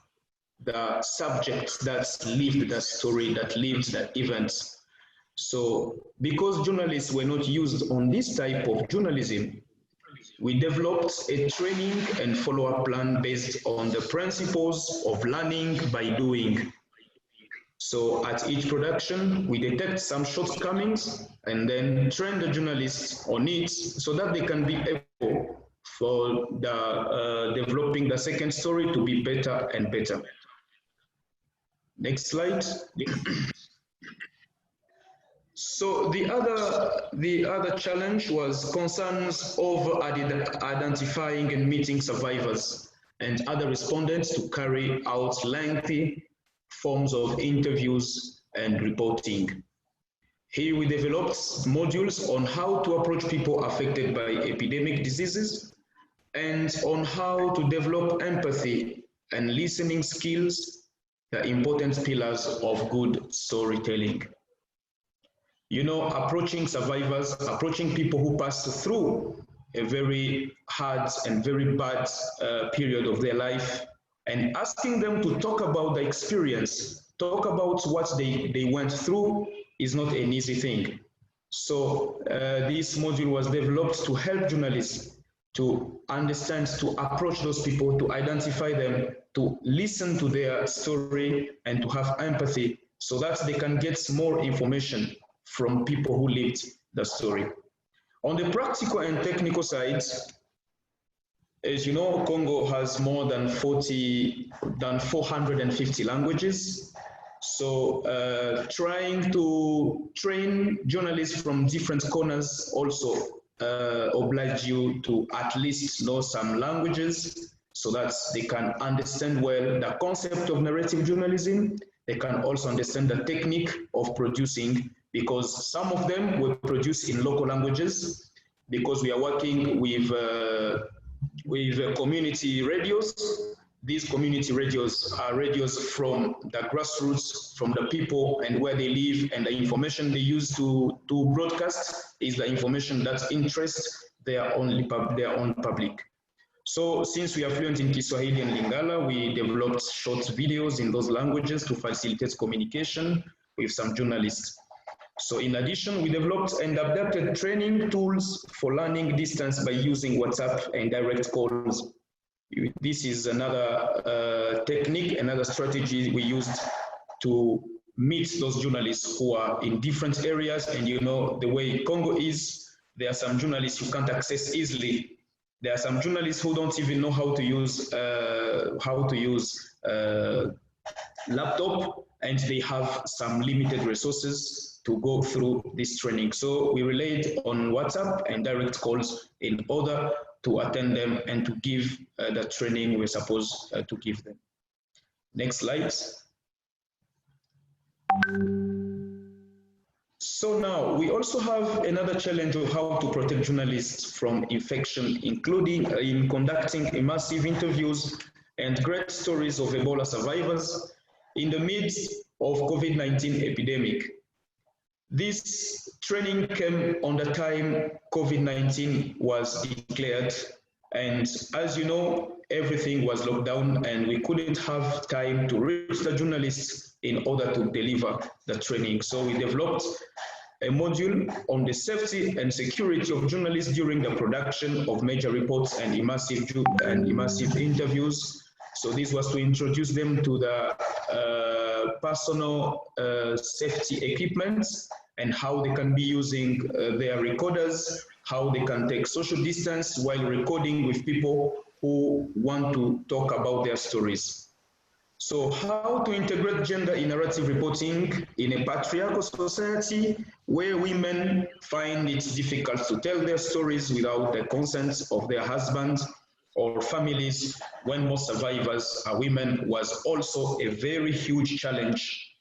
the subject that lived the story, that lived the events. So because journalists were not used on this type of journalism, we developed a training and follow-up plan based on the principles of learning by doing. So at each production, we detect some shortcomings and then train the journalists on it so that they can be able for the developing the second story to be better and better. Next slide. So the other challenge was concerns over identifying and meeting survivors and other respondents to carry out lengthy forms of interviews and reporting. Here we developed modules on how to approach people affected by epidemic diseases and on how to develop empathy and listening skills, the important pillars of good storytelling. You know, approaching survivors, approaching people who pass through a very hard and very bad period of their life and asking them to talk about the experience, talk about what they went through is not an easy thing. So this module was developed to help journalists to understand, to approach those people, to identify them, to listen to their story, and to have empathy so that they can get more information from people who lived the story. On the practical and technical side, as you know, Congo has more than 450 languages. So trying to train journalists from different corners also oblige you to at least know some languages so that they can understand well the concept of narrative journalism. They can also understand the technique of producing, because some of them were produced in local languages, because we are working with community radios. These community radios are radios from the grassroots, from the people and where they live, and the information they use to broadcast is the information that interests their own public. So since we are fluent in Kiswahili and Lingala, we developed short videos in those languages to facilitate communication with some journalists. So in addition, we developed and adapted training tools for learning distance by using WhatsApp and direct calls. This is another technique, another strategy we used to meet those journalists who are in different areas. And you know, the way Congo is, there are some journalists who can't access easily. There are some journalists who don't even know how to use laptop, and they have some limited resources to go through this training. So we relied on WhatsApp and direct calls in order to attend them and to give the training we're supposed to give them. Next slide. So now we also have another challenge of how to protect journalists from infection, including in conducting immersive interviews and great stories of Ebola survivors in the midst of COVID-19 epidemic. This training came on the time COVID-19 was declared, and as you know, everything was locked down and we couldn't have time to reach the journalists in order to deliver the training. So we developed a module on the safety and security of journalists during the production of major reports and immersive interviews. So this was to introduce them to the personal safety equipment and how they can be using their recorders, how they can take social distance while recording with people who want to talk about their stories. So how to integrate gender in narrative reporting in a patriarchal society where women find it difficult to tell their stories without the consent of their husbands or families, when most survivors are women, was also a very huge challenge.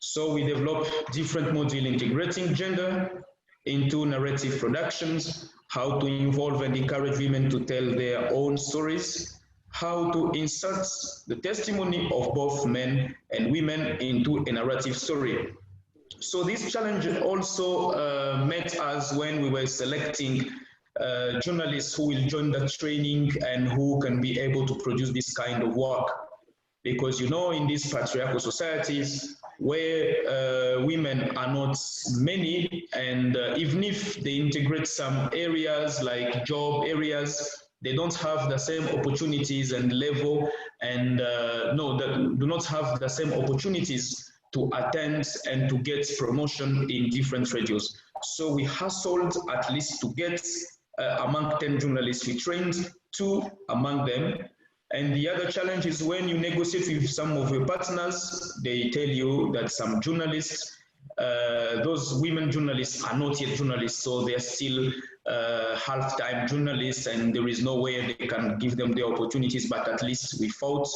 So we developed different modules integrating gender into narrative productions, how to involve and encourage women to tell their own stories, how to insert the testimony of both men and women into a narrative story. So this challenge also met us when we were selecting journalists who will join the training and who can be able to produce this kind of work. Because you know, in these patriarchal societies where women are not many, and even if they integrate some areas like job areas, they don't have the same opportunities and level, and do not have the same opportunities to attend and to get promotion in different radios. So we hustled at least to get among 10 journalists we trained, 2 among them. And the other challenge is when you negotiate with some of your partners, they tell you that some journalists, those women journalists are not yet journalists, so they're still half-time journalists, and there is no way they can give them the opportunities, but at least we fought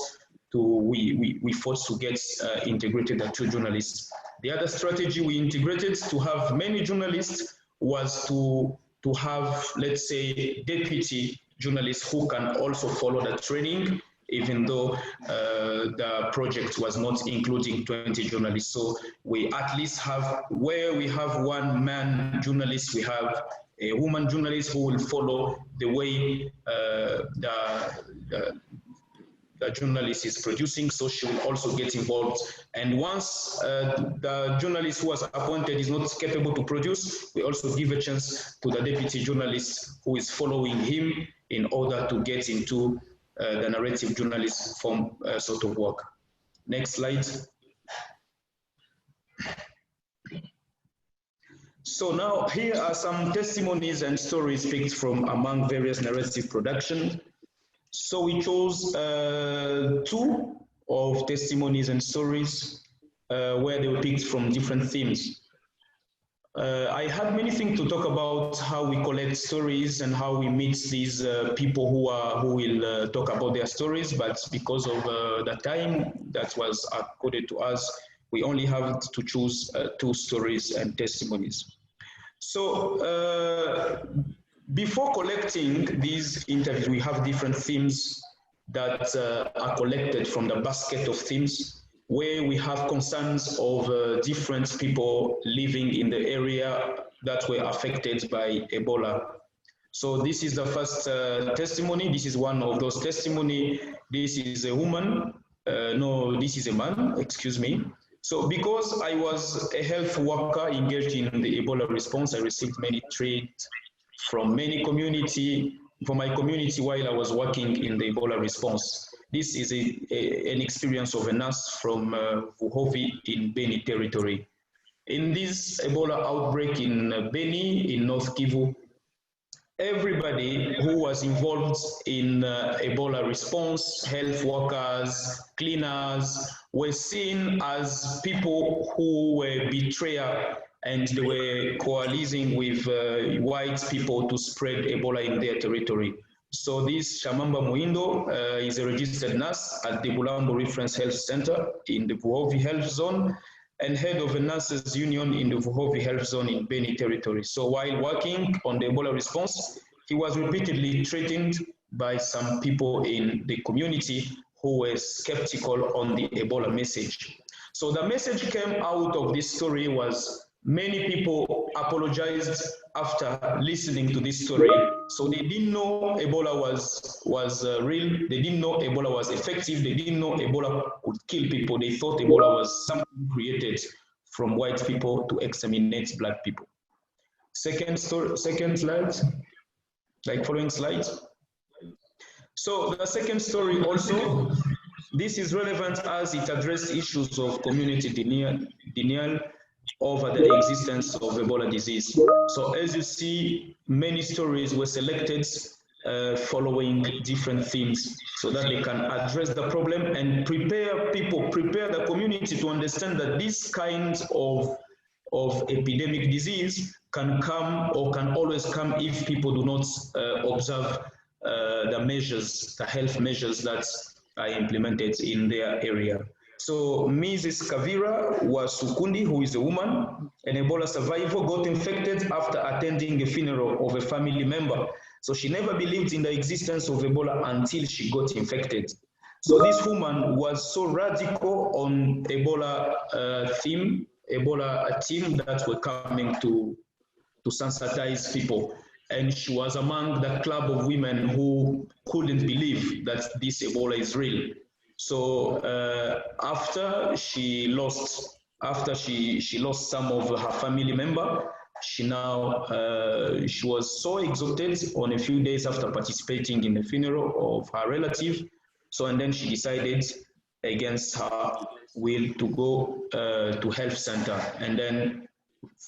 to get integrated the 2 journalists. The other strategy we integrated to have many journalists was to have, let's say, deputy journalists who can also follow the training, even though the project was not including 20 journalists. So we at least have, where we have one man journalist, we have a woman journalist who will follow the way the journalist is producing, so she will also get involved. And once the journalist who was appointed is not capable to produce, we also give a chance to the deputy journalist who is following him in order to get into the narrative journalist form sort of work. Next slide. So now here are some testimonies and stories picked from among various narrative production. So we chose two of testimonies and stories where they were picked from different themes. I had many things to talk about how we collect stories and how we meet these people who will talk about their stories, but because of the time that was accorded to us, we only have to choose two stories and testimonies. So before collecting these interviews, we have different themes that are collected from the basket of themes, where we have concerns of different people living in the area that were affected by Ebola. So this is the first testimony. This is one of those testimony. This is a woman. No, this is a man, excuse me. So because I was a health worker engaged in the Ebola response, I received many treats from many community, from my community while I was working in the Ebola response. This is an experience of a nurse from Vuhovi in Beni territory. In this Ebola outbreak in Beni, in North Kivu, everybody who was involved in Ebola response, health workers, cleaners, were seen as people who were betrayers, and they were coalescing with white people to spread Ebola in their territory. So this Shamamba Muindo is a registered nurse at the Bulambo Reference Health Center in the Vuhovi Health Zone and head of a nurses union in the Vuhovi Health Zone in Beni territory. So while working on the Ebola response, he was repeatedly threatened by some people in the community who were skeptical on the Ebola message. So the message came out of this story was many people apologized after listening to this story. So they didn't know Ebola was real. They didn't know Ebola was effective. They didn't know Ebola could kill people. They thought Ebola was something created from white people to exterminate black people. Second slide, like following slide. So the second story also, this is relevant as it addressed issues of community denial over the existence of Ebola disease. So as you see, many stories were selected following different themes so that they can address the problem and prepare people, prepare the community to understand that this kind of epidemic disease can come or can always come if people do not observe the measures, the health measures that are implemented in their area. So Mrs. Kavira Wasukundi, who is a woman, an Ebola survivor, got infected after attending a funeral of a family member. So she never believed in the existence of Ebola until she got infected. So this woman was so radical on Ebola team that were coming to sensitize people. And she was among the club of women who couldn't believe that this Ebola is real. So after she lost some of her family member, she was so exhausted on a few days after participating in the funeral of her relative. So and then she decided against her will to go to health center, and then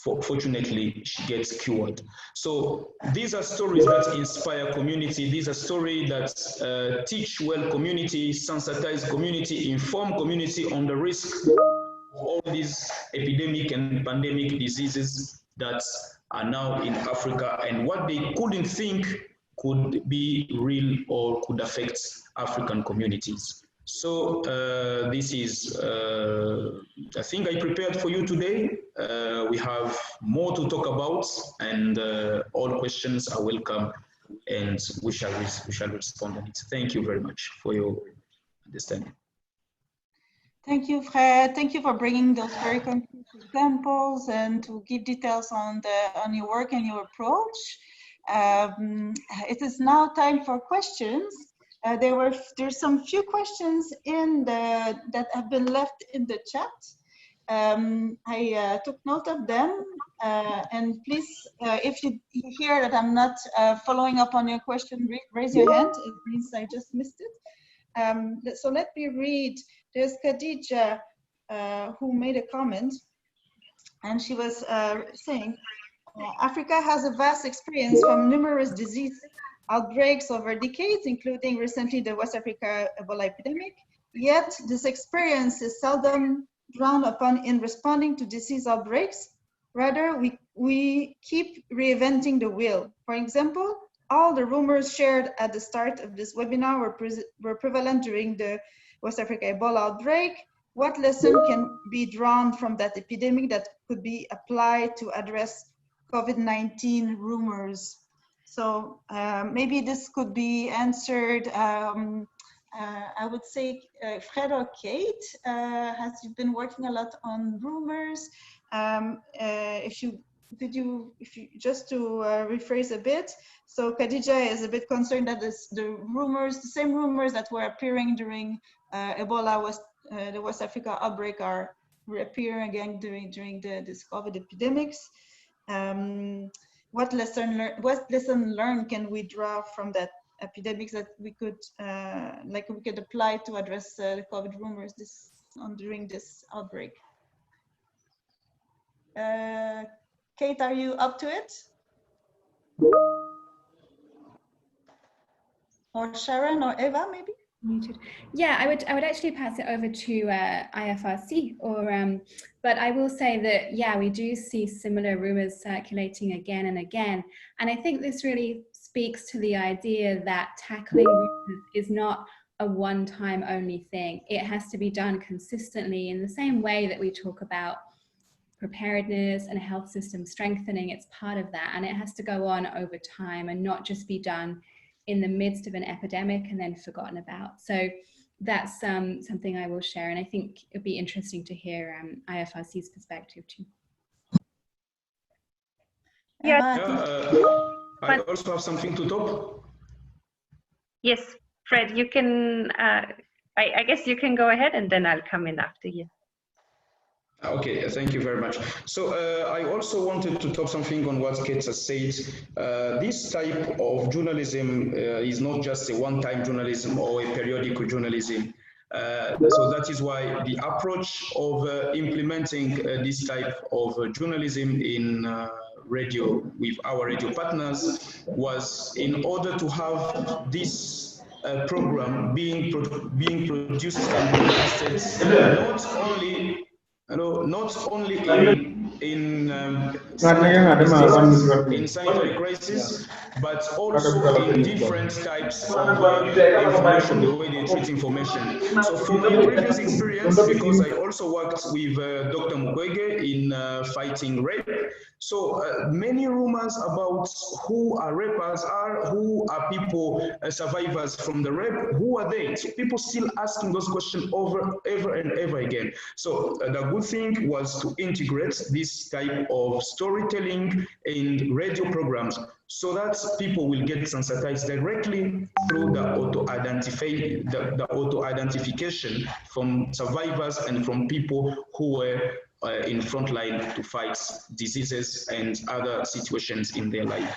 fortunately she gets cured. So these are stories that inspire community. These are stories that teach well community, sensitize community, inform community on the risk of all these epidemic and pandemic diseases that are now in Africa and what they couldn't think could be real or could affect African communities. So this is the thing I prepared for you today. We have more to talk about, and all questions are welcome, and we shall respond on it. Thank you very much for your understanding. Thank you, Fred. Thank you for bringing those very concrete examples and to give details on your work and your approach. It is now time for questions. There's some few questions that have been left in the chat. I took note of them, and please, if you hear that I'm not following up on your question, raise your hand. It means I just missed it. So let me read. There's Khadija who made a comment, and she was saying, Africa has a vast experience from numerous disease outbreaks over decades, including recently the West Africa Ebola epidemic. Yet this experience is seldom drawn upon in responding to disease outbreaks. Rather, we keep reinventing the wheel. For example, all the rumors shared at the start of this webinar were prevalent during the West Africa Ebola outbreak. What lesson can be drawn from that epidemic that could be applied to address COVID-19 rumors? So maybe this could be answered. I would say Fred or Kate, has been working a lot on rumors. Just to rephrase a bit, so Khadija is a bit concerned that the same rumors that were appearing during Ebola the West Africa outbreak are reappearing again during this COVID epidemics. What lesson learned can we draw from that epidemics that we could apply to address the COVID rumors during this outbreak? Kate, are you up to it? Or Sharon or Eva, maybe? Muted. Yeah, I would actually pass it over to IFRC, but I will say that, yeah, we do see similar rumors circulating again and again. And I think this really speaks to the idea that tackling rumors is not a one-time only thing. It has to be done consistently in the same way that we talk about preparedness and health system strengthening. It's part of that, and it has to go on over time and not just be done in the midst of an epidemic and then forgotten about. So that's something I will share, and I think it'd be interesting to hear IFRC's perspective too. Yeah, I also have something to top. Yes, Fred, you can, I guess you can go ahead and then I'll come in after you. Okay, thank you very much. So I also wanted to talk something on what Kate has said. This type of journalism is not just a one-time journalism or a periodical journalism. So that is why the approach of implementing this type of journalism in radio with our radio partners was in order to have this program being produced and broadcasted not only in sanitary crisis, but also in different types of information, the way they treat information. So from my previous experience, because I also worked with Dr. Mukwege in fighting rape, so many rumors about who our rapers are, who are people, survivors from the rape, who are they? So people still asking those questions over and ever again. So the good thing was to integrate this type of storytelling in radio programs so that people will get sensitized directly through the auto-identification from survivors and from people who were in front line to fight diseases and other situations in their life.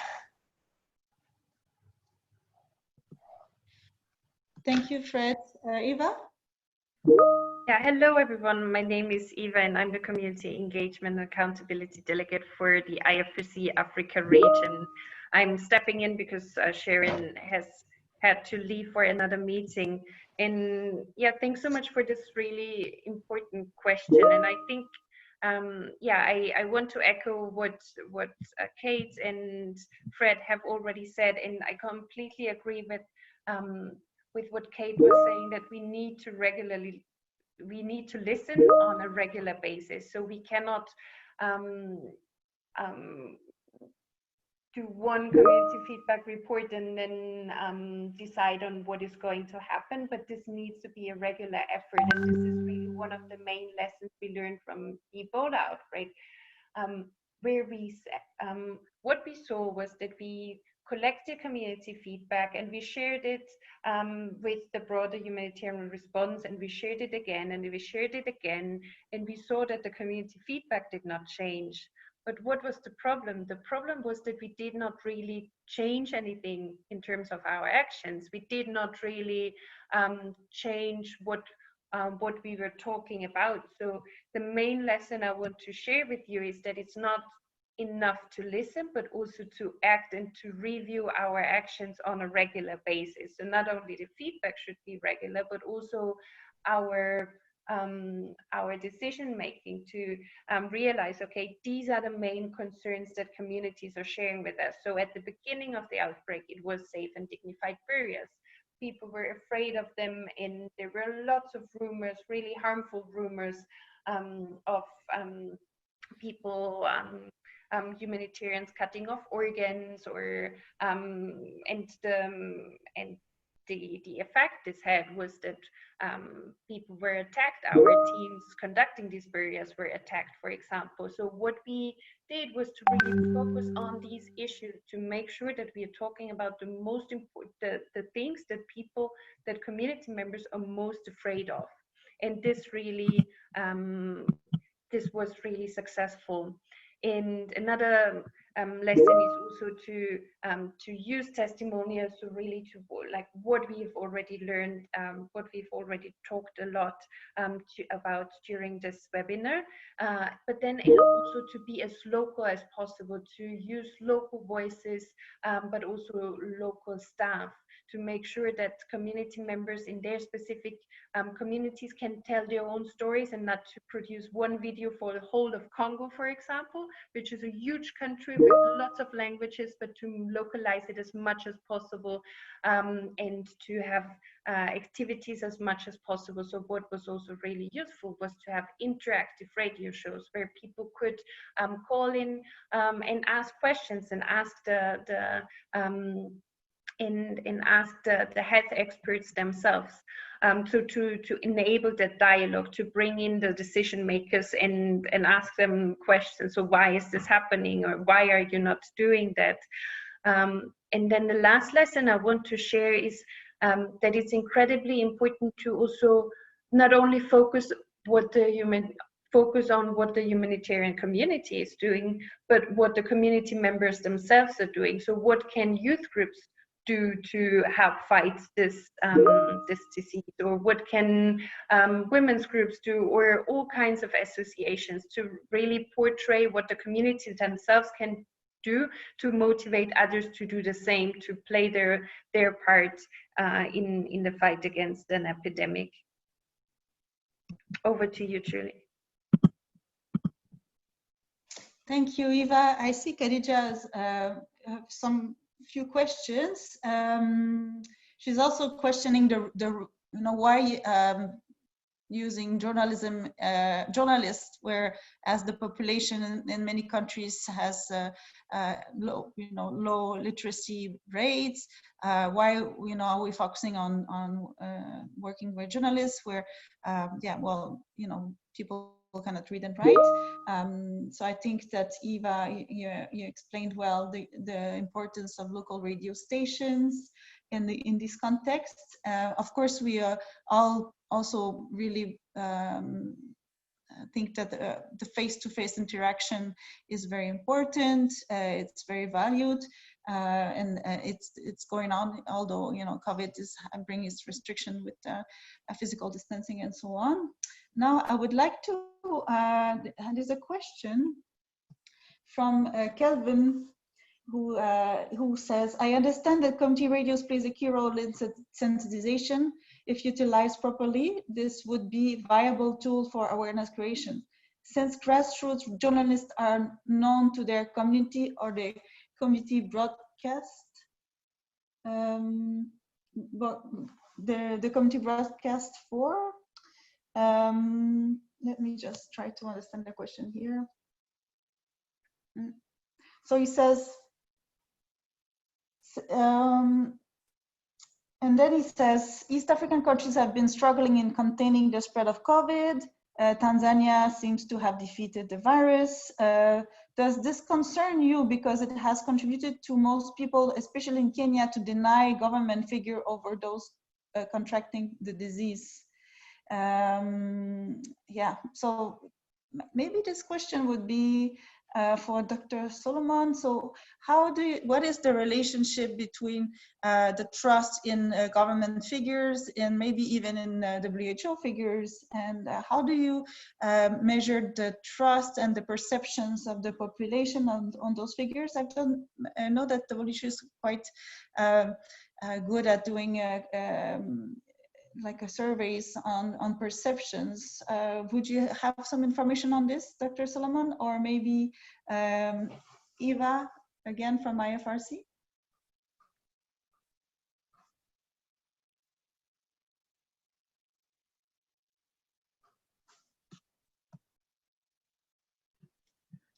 Thank you, Fred. Eva? Yeah, hello everyone. My name is Eva and I'm the Community Engagement and Accountability Delegate for the IFRC Africa region. I'm stepping in because Sharon has had to leave for another meeting. And yeah, thanks so much for this really important question. And I think, yeah, I want to echo what Kate and Fred have already said, and I completely agree with what Kate was saying, that we need to listen on a regular basis. So we cannot do one community feedback report and then decide on what is going to happen, but this needs to be a regular effort. And this is really one of the main lessons we learned from the Ebola outbreak, where what we saw was that we collected community feedback, and we shared it with the broader humanitarian response, and we shared it again, and we shared it again, and we saw that the community feedback did not change. But what was the problem? The problem was that we did not really change anything in terms of our actions. We did not really change what we were talking about. So the main lesson I want to share with you is that it's not enough to listen, but also to act and to review our actions on a regular basis. So not only the feedback should be regular, but also our decision making to realize, okay, these are the main concerns that communities are sharing with us. So at the beginning of the outbreak, it was safe and dignified burials. People were afraid of them, and there were lots of rumors, really harmful rumors of people, humanitarians cutting off organs, or and the effect this had was that people were attacked. Our teams conducting these burials were attacked, for example. So what we did was to really focus on these issues, to make sure that we are talking about the most important, the things that people, that community members are most afraid of. And this really, this was really successful. And another lesson is also to use testimonials, to really to like what we've already learned, what we've already talked a lot about during this webinar, but then also to be as local as possible, to use local voices, but also local staff, to make sure that community members in their specific communities can tell their own stories, and not to produce one video for the whole of Congo, for example, which is a huge country with lots of languages, but to localize it as much as possible, and to have activities as much as possible. So what was also really useful was to have interactive radio shows where people could call in and ask questions, and ask ask the health experts themselves. So to enable that dialogue, to bring in the decision makers and ask them questions. So why is this happening, or why are you not doing that? And then the last lesson I want to share is that it's incredibly important to also not only focus on what the humanitarian community is doing, but what the community members themselves are doing. So what can youth groups do to help fight this disease, or what can women's groups do, or all kinds of associations, to really portray what the community themselves can do to motivate others to do the same, to play their part in the fight against an epidemic. Over to you, Julie. Thank you, Eva. I see Khadija has some few questions. She's also questioning the why using journalism, journalists, whereas the population in many countries has low literacy rates. Why are we focusing on working with journalists where people cannot read and write? So I think that Eva, you explained well the importance of local radio stations in this context. Of course, we are all also really think that the face-to-face interaction is very important. It's very valued, and it's going on. Although COVID is bringing its restriction with physical distancing and so on. Now I would like to. There's a question from Kelvin, who says, I understand that community radios plays a key role in sensitization. If utilized properly, this would be a viable tool for awareness creation. Since grassroots journalists are known to their community or the community broadcast, the community broadcast for, let me just try to understand the question here. So he says, and then he says, East African countries have been struggling in containing the spread of COVID. Tanzania seems to have defeated the virus. Does this concern you because it has contributed to most people, especially in Kenya, to deny government figure over those contracting the disease? Yeah, so maybe this question would be for Dr. Solomon. So what is the relationship between the trust in government figures and maybe even in WHO figures, and how do you measure the trust and the perceptions of the population on those figures? I know that WHO is quite good at doing like a surveys on perceptions. Would you have some information on this, Dr. Solomon, or maybe Eva again from IFRC?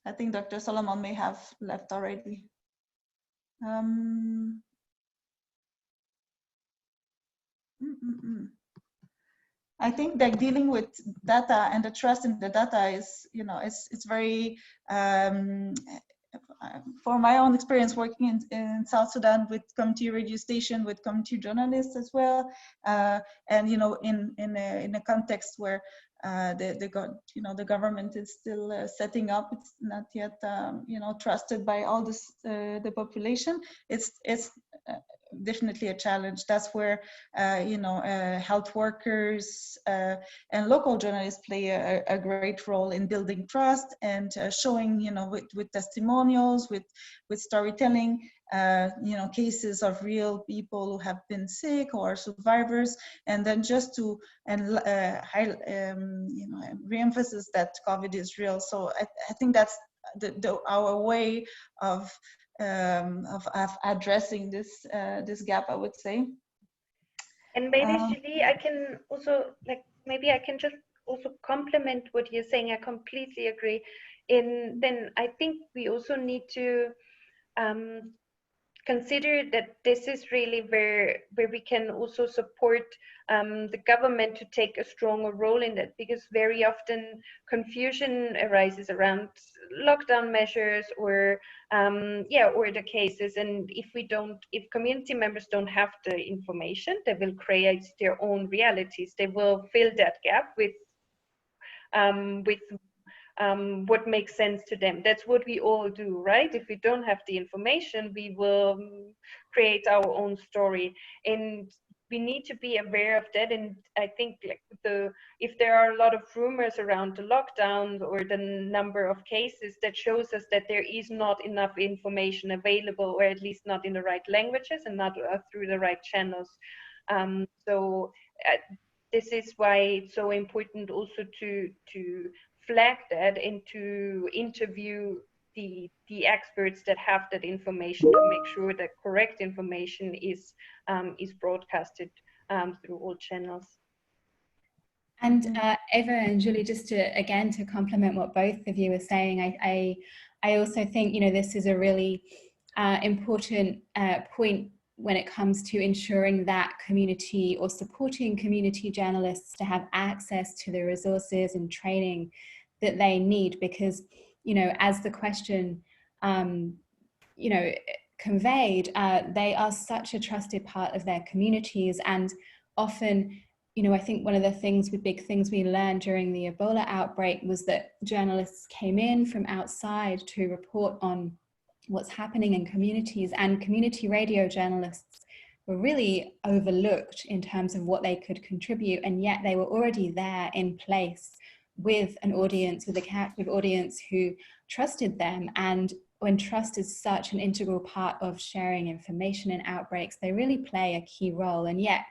I think Dr. Solomon may have left already. I think that dealing with data and the trust in the data is, it's very, for my own experience working in South Sudan with community radio station, with community journalists as well, and in a context where the government is still setting up, it's not yet trusted by all the population. It's definitely a challenge. That's where health workers and local journalists play a great role in building trust and showing with testimonials, with storytelling, cases of real people who have been sick or survivors, and then just to re-emphasize that COVID is real. So I think that's our way of addressing this gap, I would say. And maybe Julie, I can also maybe I can just also complement what you're saying. I completely agree. And then I think we also need to consider that this is really where we can also support the government to take a stronger role in that, because very often confusion arises around lockdown measures or or the cases, and if community members don't have the information, they will create their own realities. They will fill that gap with what makes sense to them. That's what we all do, right? If we don't have the information, we will create our own story, and we need to be aware of that. And I think if there are a lot of rumors around the lockdowns or the number of cases, that shows us that there is not enough information available, or at least not in the right languages and not through the right channels. This is why it's so important also to flag that and to interview the experts that have that information to make sure that correct information is broadcasted through all channels. And Eva and Julie, just to complement what both of you were saying, I also think this is a really important point when it comes to ensuring that community or supporting community journalists to have access to the resources and training that they need, because as the question conveyed, they are such a trusted part of their communities. And often I think one of the big things we learned during the Ebola outbreak was that journalists came in from outside to report on what's happening in communities, and community radio journalists were really overlooked in terms of what they could contribute, and yet they were already there in place with an audience, with a captive audience who trusted them. And when trust is such an integral part of sharing information in outbreaks, they really play a key role, and yet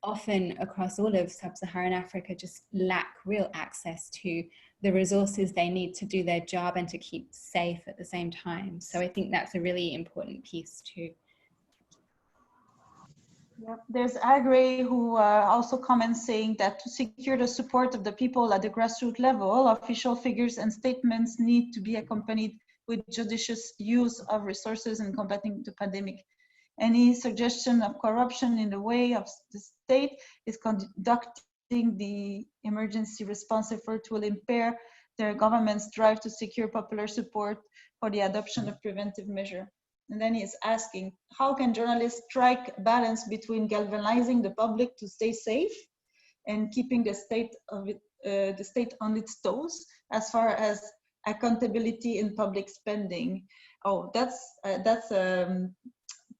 often across all of sub-Saharan Africa just lack real access to the resources they need to do their job and to keep safe at the same time. So I think that's a really important piece too. Yeah, there's Agre who also comments saying that to secure the support of the people at the grassroots level, official figures and statements need to be accompanied with judicious use of resources in combating the pandemic. Any suggestion of corruption in the way of the state is conducting the emergency response effort will impair their government's drive to secure popular support for the adoption of preventive measure. And then he is asking, how can journalists strike a balance between galvanizing the public to stay safe and keeping the state on its toes as far as accountability in public spending? Oh, that's a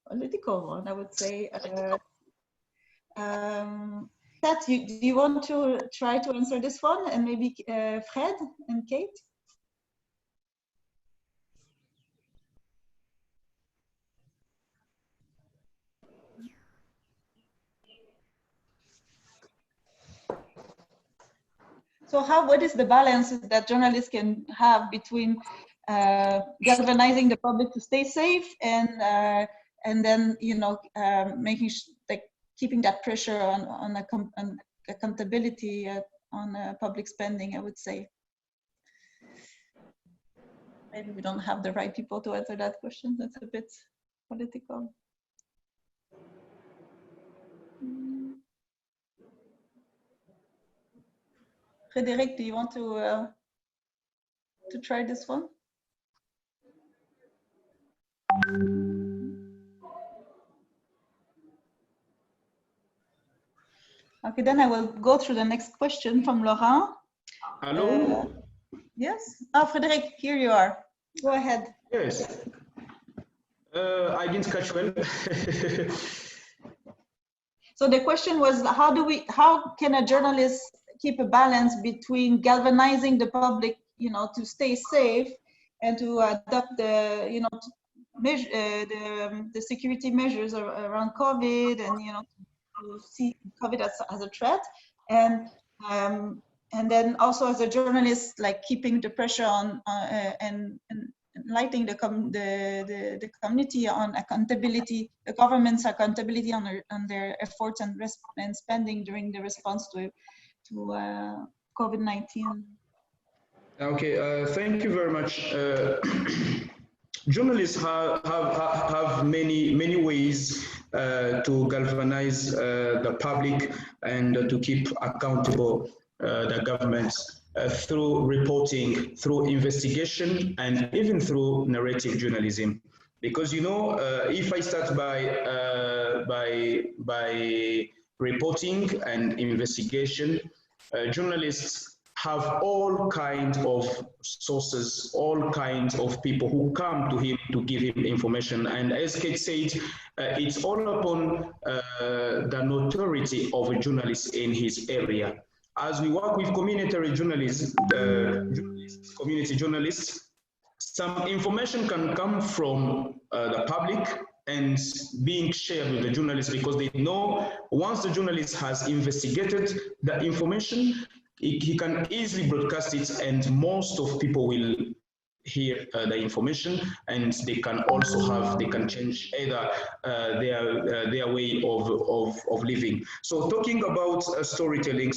political one, I would say. Kat, do you want to try to answer this one, and maybe Fred and Kate? So what is the balance that journalists can have between galvanizing the public to stay safe and then, you know, making like keeping that pressure on accountability on public spending, I would say. Maybe we don't have the right people to answer that question. That's a bit political. Frédéric, do you want to try this one? Okay, then I will go through the next question from Laurent. Hello? Yes? Oh, Frédéric, here you are. Go ahead. Yes. I didn't catch well. So the question was, how can a journalist keep a balance between galvanizing the public, you know, to stay safe and to adopt the, you know, the security measures around COVID, and, you know, to see COVID as a threat, and then also as a journalist, like keeping the pressure on and enlightening the community on accountability, the government's accountability on their efforts and spending during the response to COVID-19. Okay, thank you very much. Journalists have many ways to galvanize the public and to keep accountable the government through reporting, through investigation, and even through narrative journalism. Because, you know, if I start by reporting and investigation, journalists have all kinds of sources, all kinds of people who come to him to give him information. And as Kate said, it's all upon the notoriety of a journalist in his area. As we work with community journalists, community journalists, some information can come from the public and being shared with the journalists, because they know once the journalist has investigated the information, he can easily broadcast it, and most of people will hear the information, and they can also they can change either their way of living. So talking about storytelling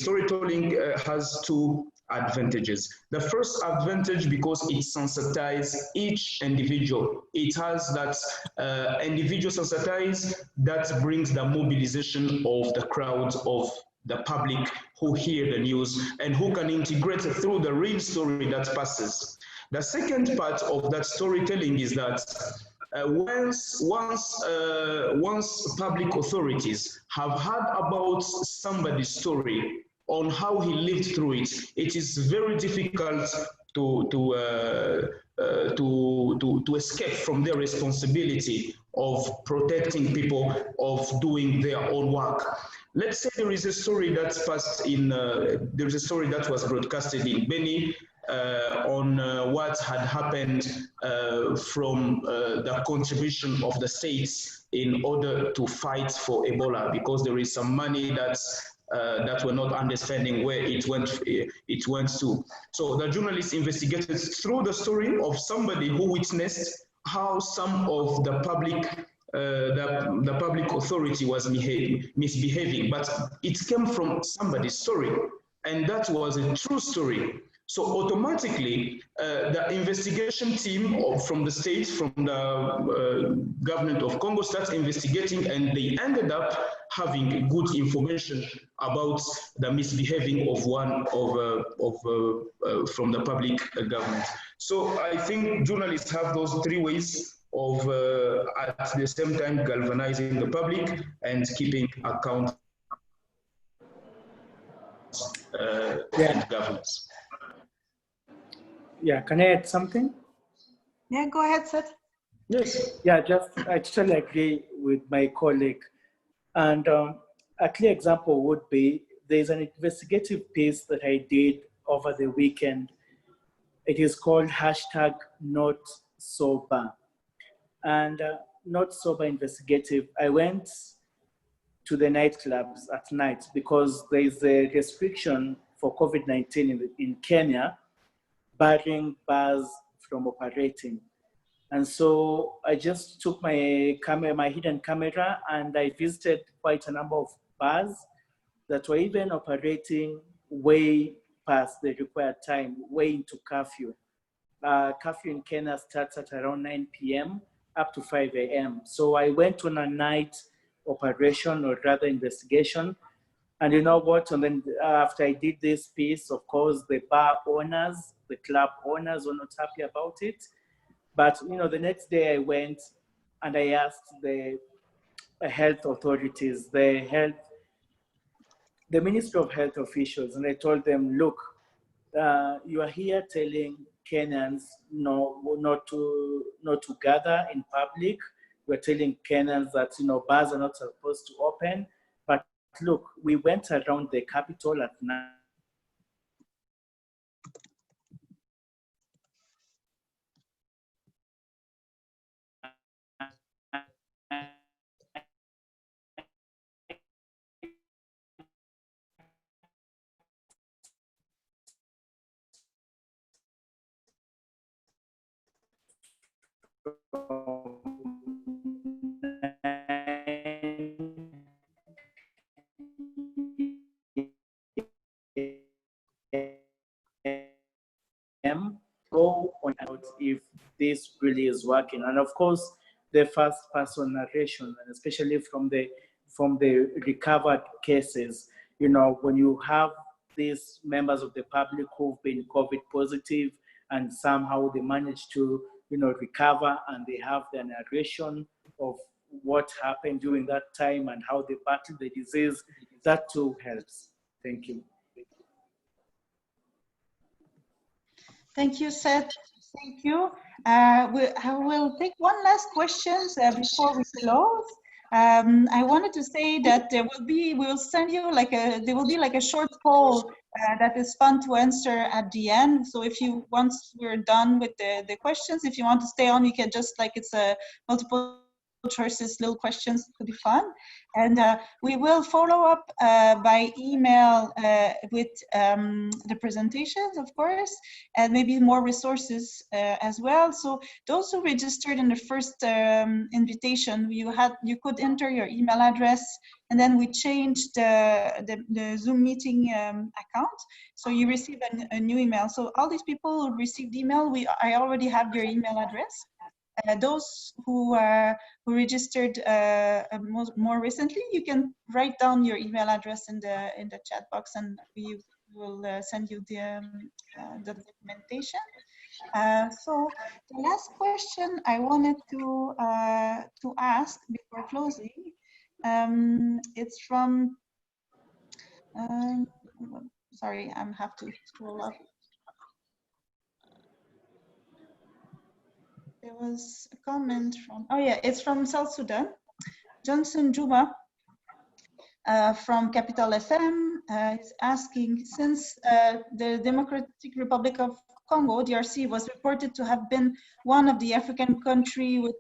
has two advantages. The first advantage, because it sensitizes each individual. It has that individual sensitized that brings the mobilization of the crowd, of the public who hear the news and who can integrate through the real story that passes. The second part of that storytelling is that once public authorities have heard about somebody's story on how he lived through it, it is very difficult to escape from their responsibility of protecting people, of doing their own work. Let's say there is a story that's passed in, there's a story that was broadcasted in Beni on what had happened from the contribution of the states in order to fight for Ebola, because there is some money that we're not understanding where it went to. So the journalists investigated through the story of somebody who witnessed how some of the public the public authority was misbehaving, but it came from somebody's story, and that was a true story. So automatically, the investigation team from the state, from the government of Congo, starts investigating, and they ended up having good information about the misbehaving of one from the public government. So I think journalists have those three ways of at the same time galvanizing the public and keeping account and governance. Yeah, can I add something? Yeah, go ahead, Seth. Yes. Yeah, I totally agree with my colleague. And a clear example would be, there's an investigative piece that I did over the weekend. It is called #NotSober. And Not Sober Investigative. I went to the nightclubs at night because there is a restriction for COVID-19 in Kenya, barring bars from operating. And so I just took my camera, my hidden camera, and I visited quite a number of bars that were even operating way past the required time, way into curfew. Curfew in Kenya starts at around 9 p.m. up to 5 a.m. So I went on a night operation, or rather investigation. And you know what? And then after I did this piece, of course, the bar owners, the club owners were not happy about it. But the next day I went and I asked the health authorities, the Ministry of Health officials, and I told them, look, you are here telling Kenyans not to gather in public. We're telling Kenyans that bars are not supposed to open. But look, we went around the capital at night. Go on out if this really is working. And of course, the first person narration, and especially from the recovered cases, when you have these members of the public who've been COVID positive and somehow they manage to recover, and they have the narration of what happened during that time and how they battled the disease, that too helps. Thank you. Thank you, Seth. Thank you. I will take one last question before we close. I wanted to say that we will send you there will be a short poll that is fun to answer at the end. So once we're done with the questions, if you want to stay on, you can just it's a multiple choices, little questions, could be fun. And we will follow up by email with the presentations, of course, and maybe more resources as well. So those who registered in the first invitation, you could enter your email address, and then we changed the Zoom meeting account. So you receive a new email. So all these people who received email, I already have your email address. Those who registered more recently, you can write down your email address in the chat box, and we will send you the documentation. So the last question I wanted to ask before closing, it's from. Sorry, I have to scroll up. There was a comment from, it's from South Sudan. Johnson Juma from Capital FM is asking, since the Democratic Republic of Congo, DRC, was reported to have been one of the African countries with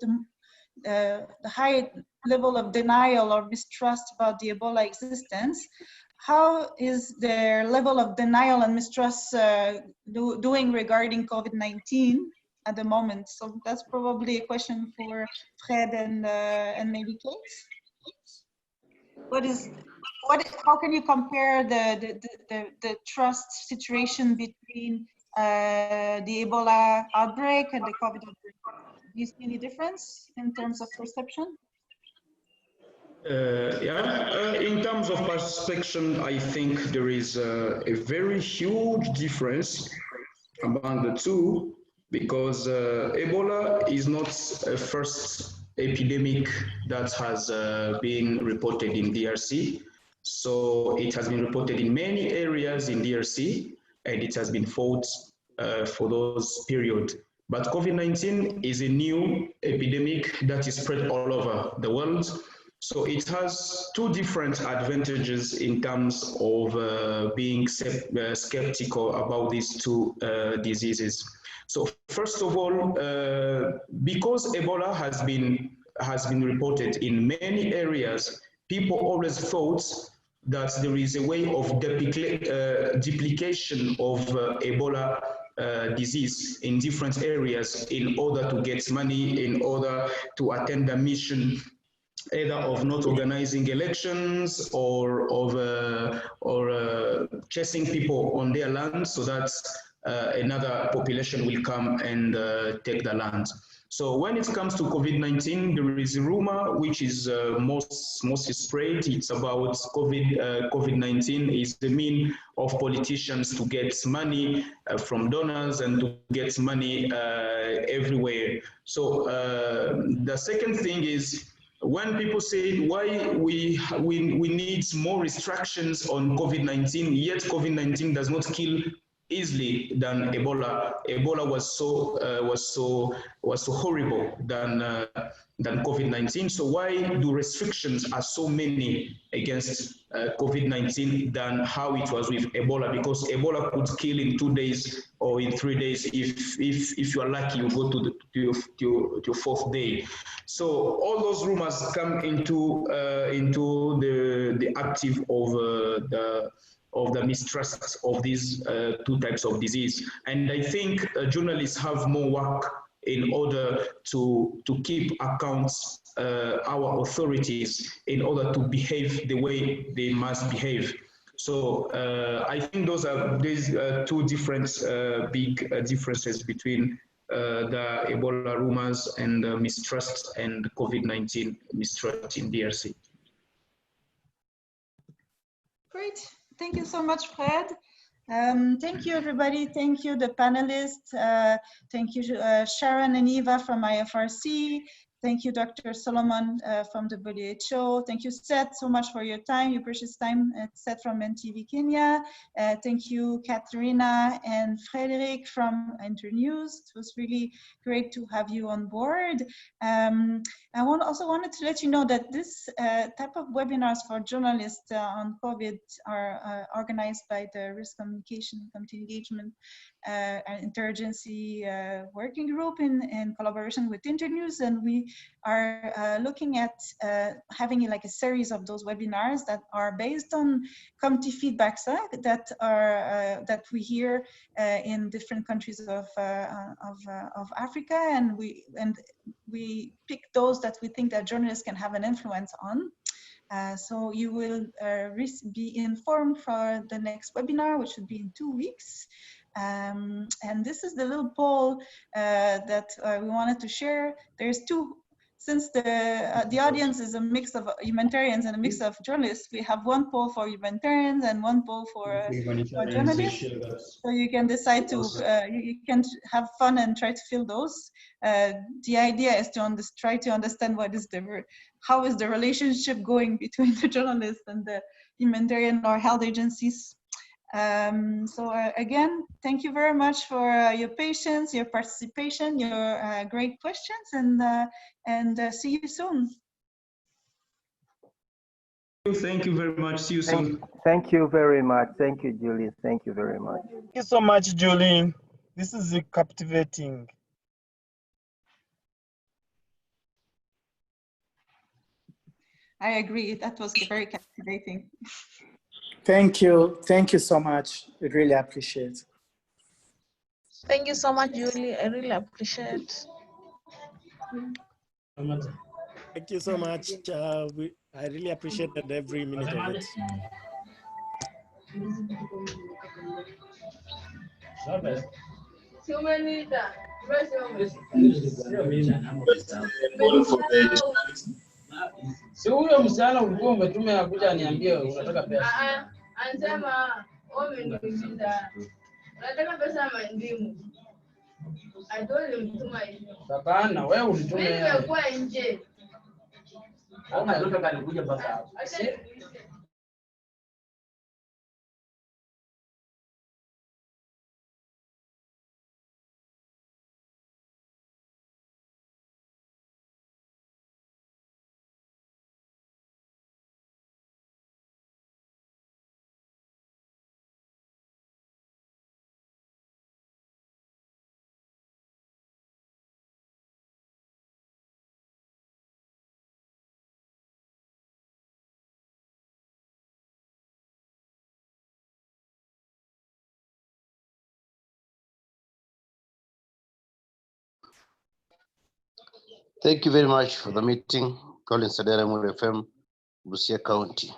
the high level of denial or mistrust about the Ebola existence, how is their level of denial and mistrust doing regarding COVID-19? At the moment? So that's probably a question for Fred and maybe Kate. How can you compare the trust situation between the Ebola outbreak and the COVID outbreak? Do you see any difference in terms of perception? In terms of perception, I think there is a very huge difference among the two, because Ebola is not a first epidemic that has been reported in DRC. So it has been reported in many areas in DRC, and it has been fought for those periods. But COVID-19 is a new epidemic that is spread all over the world. So it has two different advantages in terms of being skeptical about these two diseases. So first of all, because Ebola has been reported in many areas, people always thought that there is a way of duplication of Ebola disease in different areas in order to get money, in order to attend a mission, either of not organizing elections or of chasing people on their land so that another population will come and take the land. So when it comes to COVID-19, there is a rumor which is mostly spread. It's about COVID-19 is the mean of politicians to get money from donors and to get money everywhere. So the second thing is, when people say why we need more restrictions on COVID-19, yet COVID-19 does not kill easily than Ebola. Ebola was so horrible than COVID-19. So why do restrictions are so many against COVID-19 than how it was with Ebola? Because Ebola could kill in 2 days or in 3 days. If you are lucky, you go to your fourth day. So all those rumors come into the active of the mistrust of these two types of disease. And I think journalists have more work in order to keep accounts our authorities in order to behave the way they must behave. So I think those are these two different big differences between the Ebola rumors and mistrust and COVID-19 mistrust in DRC. Great. Thank you so much, Fred. Thank you, everybody. Thank you, the panelists. Thank you, Sharon and Eva from IFRC. Thank you, Dr. Solomon from the WHO. Thank you, Seth, so much for your time, your precious time, Seth from NTV Kenya. Thank you, Katarina and Frederick from Internews. It was really great to have you on board. I also wanted to let you know that this type of webinars for journalists on COVID are organized by the Risk Communication, Community Engagement, and Interagency Working Group in collaboration with Internews, and we are looking at having like a series of those webinars that are based on community feedbacks that we hear in different countries of Africa, and we pick those that we think that journalists can have an influence on. So you will be informed for the next webinar, which should be in 2 weeks. And this is the little poll that we wanted to share. There's two, since the audience is a mix of humanitarians and a mix of journalists, we have one poll for humanitarians and one poll for journalists. So you can decide to, you can have fun and try to fill those. The idea is to try to understand how is the relationship going between the journalists and the humanitarian or health agencies. Again, thank you very much for your patience, your participation, your great questions, and see you soon. Thank you very much. See you soon. Thank you very much. Thank you, Julie. Thank you very much. Thank you so much, Julie. This is captivating. I agree. That was very captivating. Thank you. Thank you so much. We really appreciate. Thank you so much, Julie. I really appreciate. Thank you so much. I really appreciated every minute of it. Si huyo msichana ulikuwa umetume akuja niambie unataka pesa. Anasema umeniuliza. Unataka pesa ama ndimu? I told him tuma hivyo. Hapana, wewe ulitume. Mimi nimekuwa nje. Kama ndio kanikuja mpaka hapo. Thank you very much for the meeting. Colin Sadera, FM, Busia County.